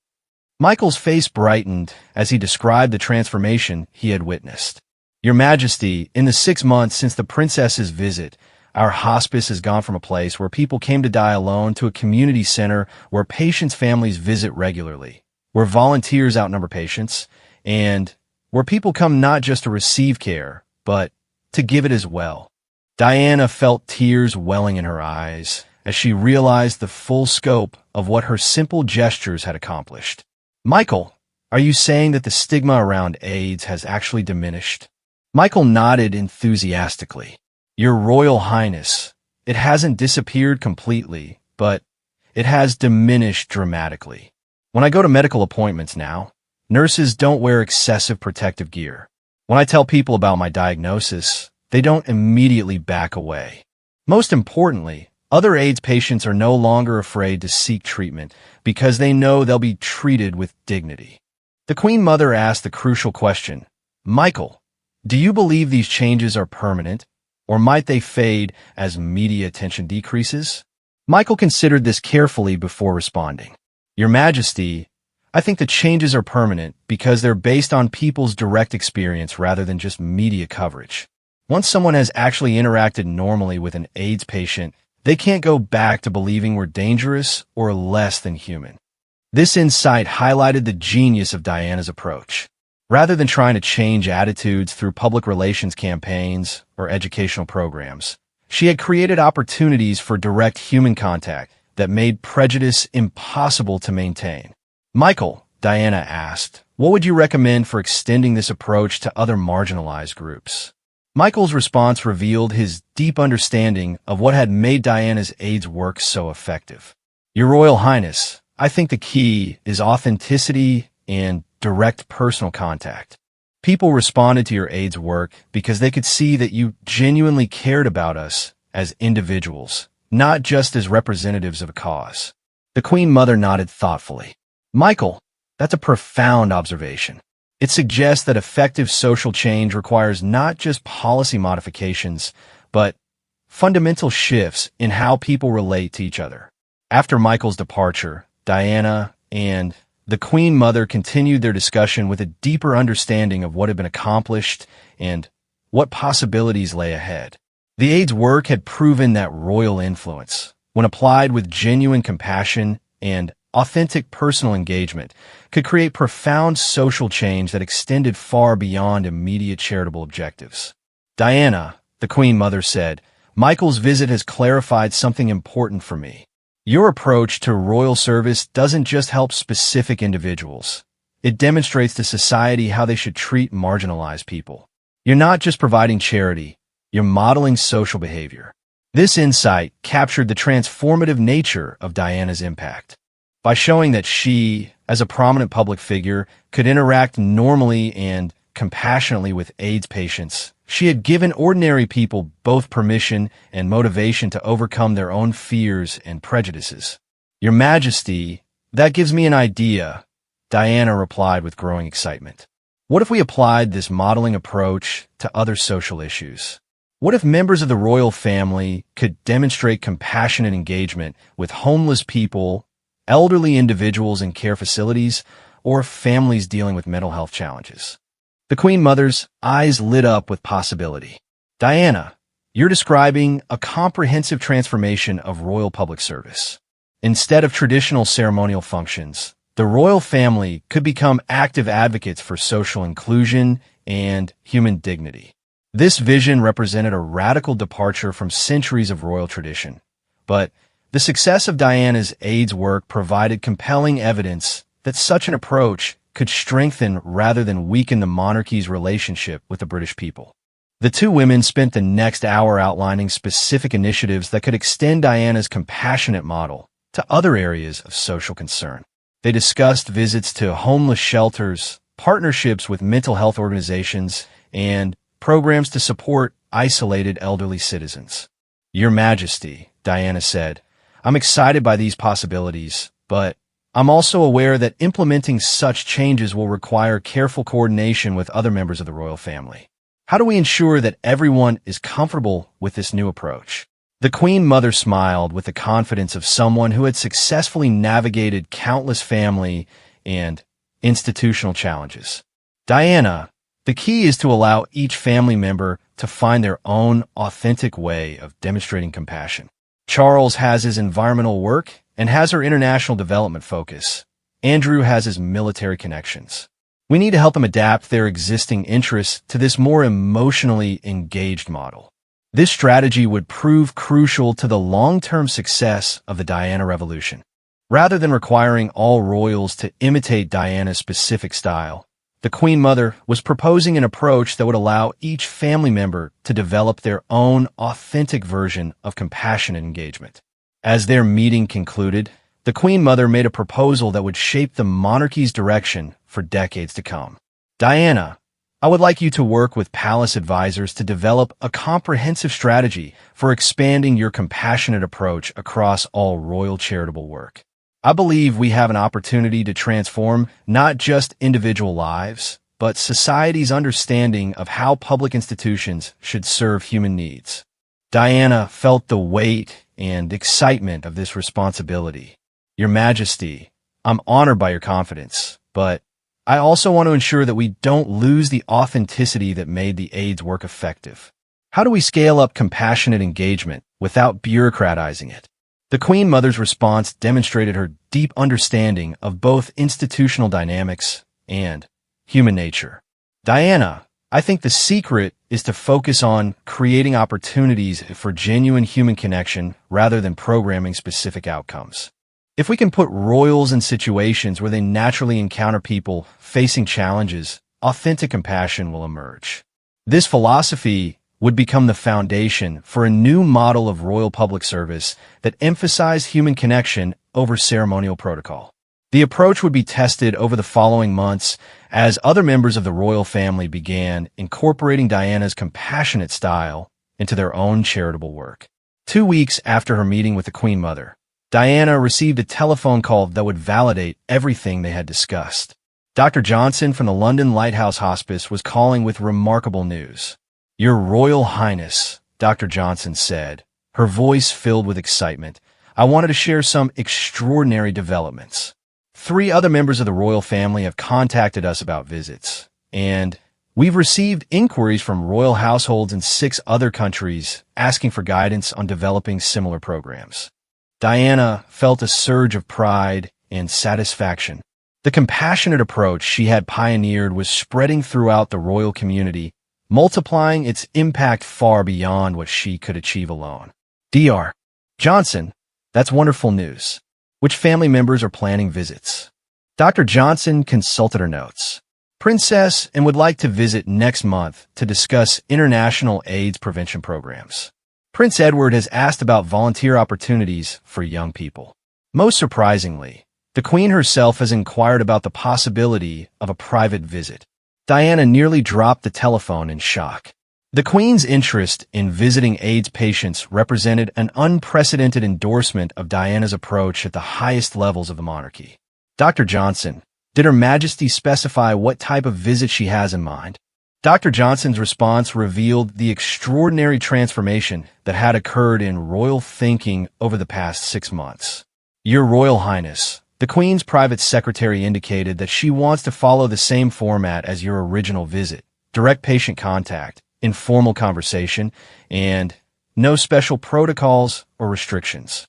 Michael's face brightened as he described the transformation he had witnessed. "Your Majesty, in the 6 months since the princess's visit, our hospice has gone from a place where people came to die alone to a community center where patients' families visit regularly, where volunteers outnumber patients, and where people come not just to receive care, but to give it as well." Diana felt tears welling in her eyes as she realized the full scope of what her simple gestures had accomplished. "Michael, are you saying that the stigma around AIDS has actually diminished?" Michael nodded enthusiastically. "Your Royal Highness, it hasn't disappeared completely, but it has diminished dramatically. When I go to medical appointments now, nurses don't wear excessive protective gear. When I tell people about my diagnosis, they don't immediately back away. Most importantly, other AIDS patients are no longer afraid to seek treatment because they know they'll be treated with dignity." The Queen Mother asked the crucial question, "Michael, do you believe these changes are permanent, or might they fade as media attention decreases?" Michael considered this carefully before responding. "Your Majesty, I think the changes are permanent because they're based on people's direct experience rather than just media coverage. Once someone has actually interacted normally with an AIDS patient, they can't go back to believing we're dangerous or less than human." This insight highlighted the genius of Diana's approach. Rather than trying to change attitudes through public relations campaigns or educational programs, she had created opportunities for direct human contact that made prejudice impossible to maintain. "Michael," Diana asked, "what would you recommend for extending this approach to other marginalized groups?" Michael's response revealed his deep understanding of what had made Diana's AIDS work so effective. "Your Royal Highness, I think the key is authenticity and direct personal contact. People responded to your AIDS work because they could see that you genuinely cared about us as individuals, not just as representatives of a cause." The Queen Mother nodded thoughtfully. "Michael, that's a profound observation. It suggests that effective social change requires not just policy modifications, but fundamental shifts in how people relate to each other." After Michael's departure, Diana and the Queen Mother continued their discussion with a deeper understanding of what had been accomplished and what possibilities lay ahead. The AIDS work had proven that royal influence, when applied with genuine compassion and authentic personal engagement, could create profound social change that extended far beyond immediate charitable objectives. "Diana," the Queen Mother said, "Michael's visit has clarified something important for me. Your approach to royal service doesn't just help specific individuals. It demonstrates to society how they should treat marginalized people. You're not just providing charity, you're modeling social behavior." This insight captured the transformative nature of Diana's impact. By showing that she, as a prominent public figure, could interact normally and compassionately with AIDS patients, she had given ordinary people both permission and motivation to overcome their own fears and prejudices. Your Majesty, that gives me an idea, Diana replied with growing excitement. What if we applied this modeling approach to other social issues? What if members of the royal family could demonstrate compassionate engagement with homeless people, elderly individuals in care facilities, or families dealing with mental health challenges? The Queen Mother's eyes lit up with possibility. Diana, you're describing a comprehensive transformation of royal public service. Instead of traditional ceremonial functions, the royal family could become active advocates for social inclusion and human dignity. This vision represented a radical departure from centuries of royal tradition. But the success of Diana's AIDS work provided compelling evidence that such an approach could strengthen rather than weaken the monarchy's relationship with the British people. The two women spent the next hour outlining specific initiatives that could extend Diana's compassionate model to other areas of social concern. They discussed visits to homeless shelters, partnerships with mental health organizations, and programs to support isolated elderly citizens. Your Majesty, Diana said, I'm excited by these possibilities, but I'm also aware that implementing such changes will require careful coordination with other members of the royal family. How do we ensure that everyone is comfortable with this new approach? The Queen Mother smiled with the confidence of someone who had successfully navigated countless family and institutional challenges. Diana, the key is to allow each family member to find their own authentic way of demonstrating compassion. Charles has his environmental work and has her international development focus. Andrew has his military connections. We need to help them adapt their existing interests to this more emotionally engaged model. This strategy would prove crucial to the long-term success of the Diana Revolution. Rather than requiring all royals to imitate Diana's specific style, the Queen Mother was proposing an approach that would allow each family member to develop their own authentic version of compassionate engagement. As their meeting concluded, the Queen Mother made a proposal that would shape the monarchy's direction for decades to come. Diana, I would like you to work with palace advisors to develop a comprehensive strategy for expanding your compassionate approach across all royal charitable work. I believe we have an opportunity to transform not just individual lives, but society's understanding of how public institutions should serve human needs. Diana felt the weight and excitement of this responsibility. Your Majesty, I'm honored by your confidence, but I also want to ensure that we don't lose the authenticity that made the AIDS work effective. How do we scale up compassionate engagement without bureaucratizing it? The Queen Mother's response demonstrated her deep understanding of both institutional dynamics and human nature. Diana, I think the secret is to focus on creating opportunities for genuine human connection rather than programming specific outcomes. If we can put royals in situations where they naturally encounter people facing challenges, authentic compassion will emerge. This philosophy would become the foundation for a new model of royal public service that emphasized human connection over ceremonial protocol. The approach would be tested over the following months as other members of the royal family began incorporating Diana's compassionate style into their own charitable work. 2 weeks after her meeting with the Queen Mother, Diana received a telephone call that would validate everything they had discussed. Dr. Johnson from the London Lighthouse Hospice was calling with remarkable news. Your Royal Highness, Dr. Johnson said, her voice filled with excitement, I wanted to share some extraordinary developments. 3 other members of the royal family have contacted us about visits, and we've received inquiries from royal households in 6 other countries asking for guidance on developing similar programs. Diana felt a surge of pride and satisfaction. The compassionate approach she had pioneered was spreading throughout the royal community, multiplying its impact far beyond what she could achieve alone. Dr. Johnson, that's wonderful news. Which family members are planning visits? Dr. Johnson consulted her notes. Princess and would like to visit next month to discuss international AIDS prevention programs. Prince Edward has asked about volunteer opportunities for young people. Most surprisingly, the The Queen herself has inquired about the possibility of a private visit. Diana nearly dropped the telephone in shock. The Queen's interest in visiting AIDS patients represented an unprecedented endorsement of Diana's approach at the highest levels of the monarchy. Dr. Johnson, did Her Majesty specify what type of visit she has in mind? Dr. Johnson's response revealed the extraordinary transformation that had occurred in royal thinking over the past 6 months. Your Royal Highness, the Queen's private secretary indicated that she wants to follow the same format as your original visit: direct patient contact, informal conversation, and no special protocols or restrictions.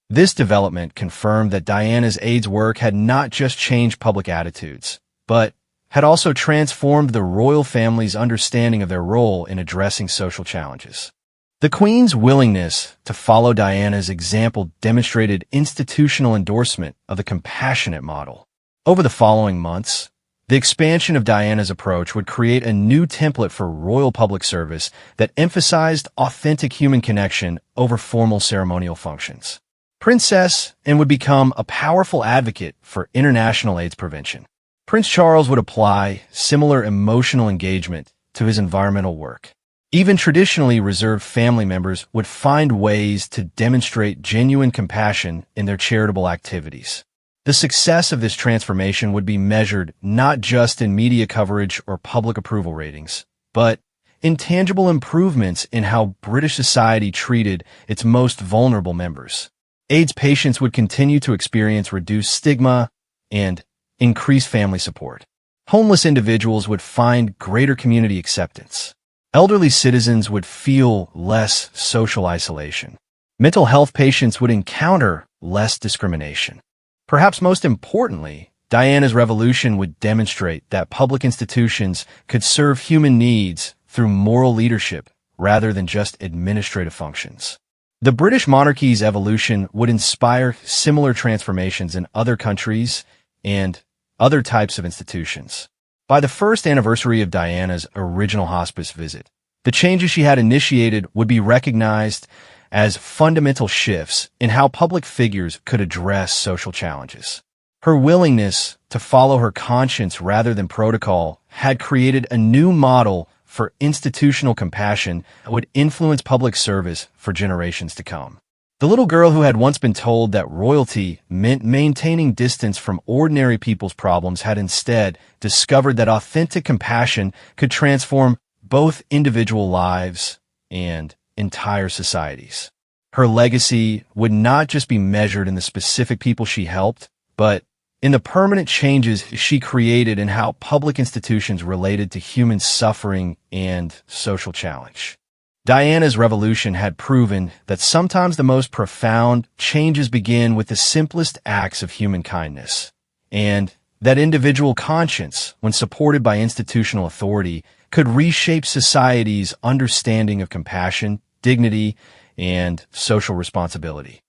This development confirmed that Diana's AIDS work had not just changed public attitudes, but had also transformed the royal family's understanding of their role in addressing social challenges. The Queen's willingness to follow Diana's example demonstrated institutional endorsement of the compassionate model. Over the following months, the expansion of Diana's approach would create a new template for royal public service that emphasized authentic human connection over formal ceremonial functions. Princess and would become a powerful advocate for international AIDS prevention. Prince Charles would apply similar emotional engagement to his environmental work. Even traditionally reserved family members would find ways to demonstrate genuine compassion in their charitable activities. The success of this transformation would be measured not just in media coverage or public approval ratings, but in tangible improvements in how British society treated its most vulnerable members. AIDS patients would continue to experience reduced stigma and increased family support. Homeless individuals would find greater community acceptance. Elderly citizens would feel less social isolation. Mental health patients would encounter less discrimination. Perhaps most importantly, Diana's revolution would demonstrate that public institutions could serve human needs through moral leadership rather than just administrative functions. The British monarchy's evolution would inspire similar transformations in other countries and other types of institutions. By the first anniversary of Diana's original hospice visit, the changes she had initiated would be recognized as fundamental shifts in how public figures could address social challenges. Her willingness to follow her conscience rather than protocol had created a new model for institutional compassion that would influence public service for generations to come. The little girl who had once been told that royalty meant maintaining distance from ordinary people's problems had instead discovered that authentic compassion could transform both individual lives and entire societies. Her legacy would not just be measured in the specific people she helped, but in the permanent changes she created in how public institutions related to human suffering and social challenge. Diana's revolution had proven that sometimes the most profound changes begin with the simplest acts of human kindness, and that individual conscience, when supported by institutional authority, could reshape society's understanding of compassion, dignity, and social responsibility.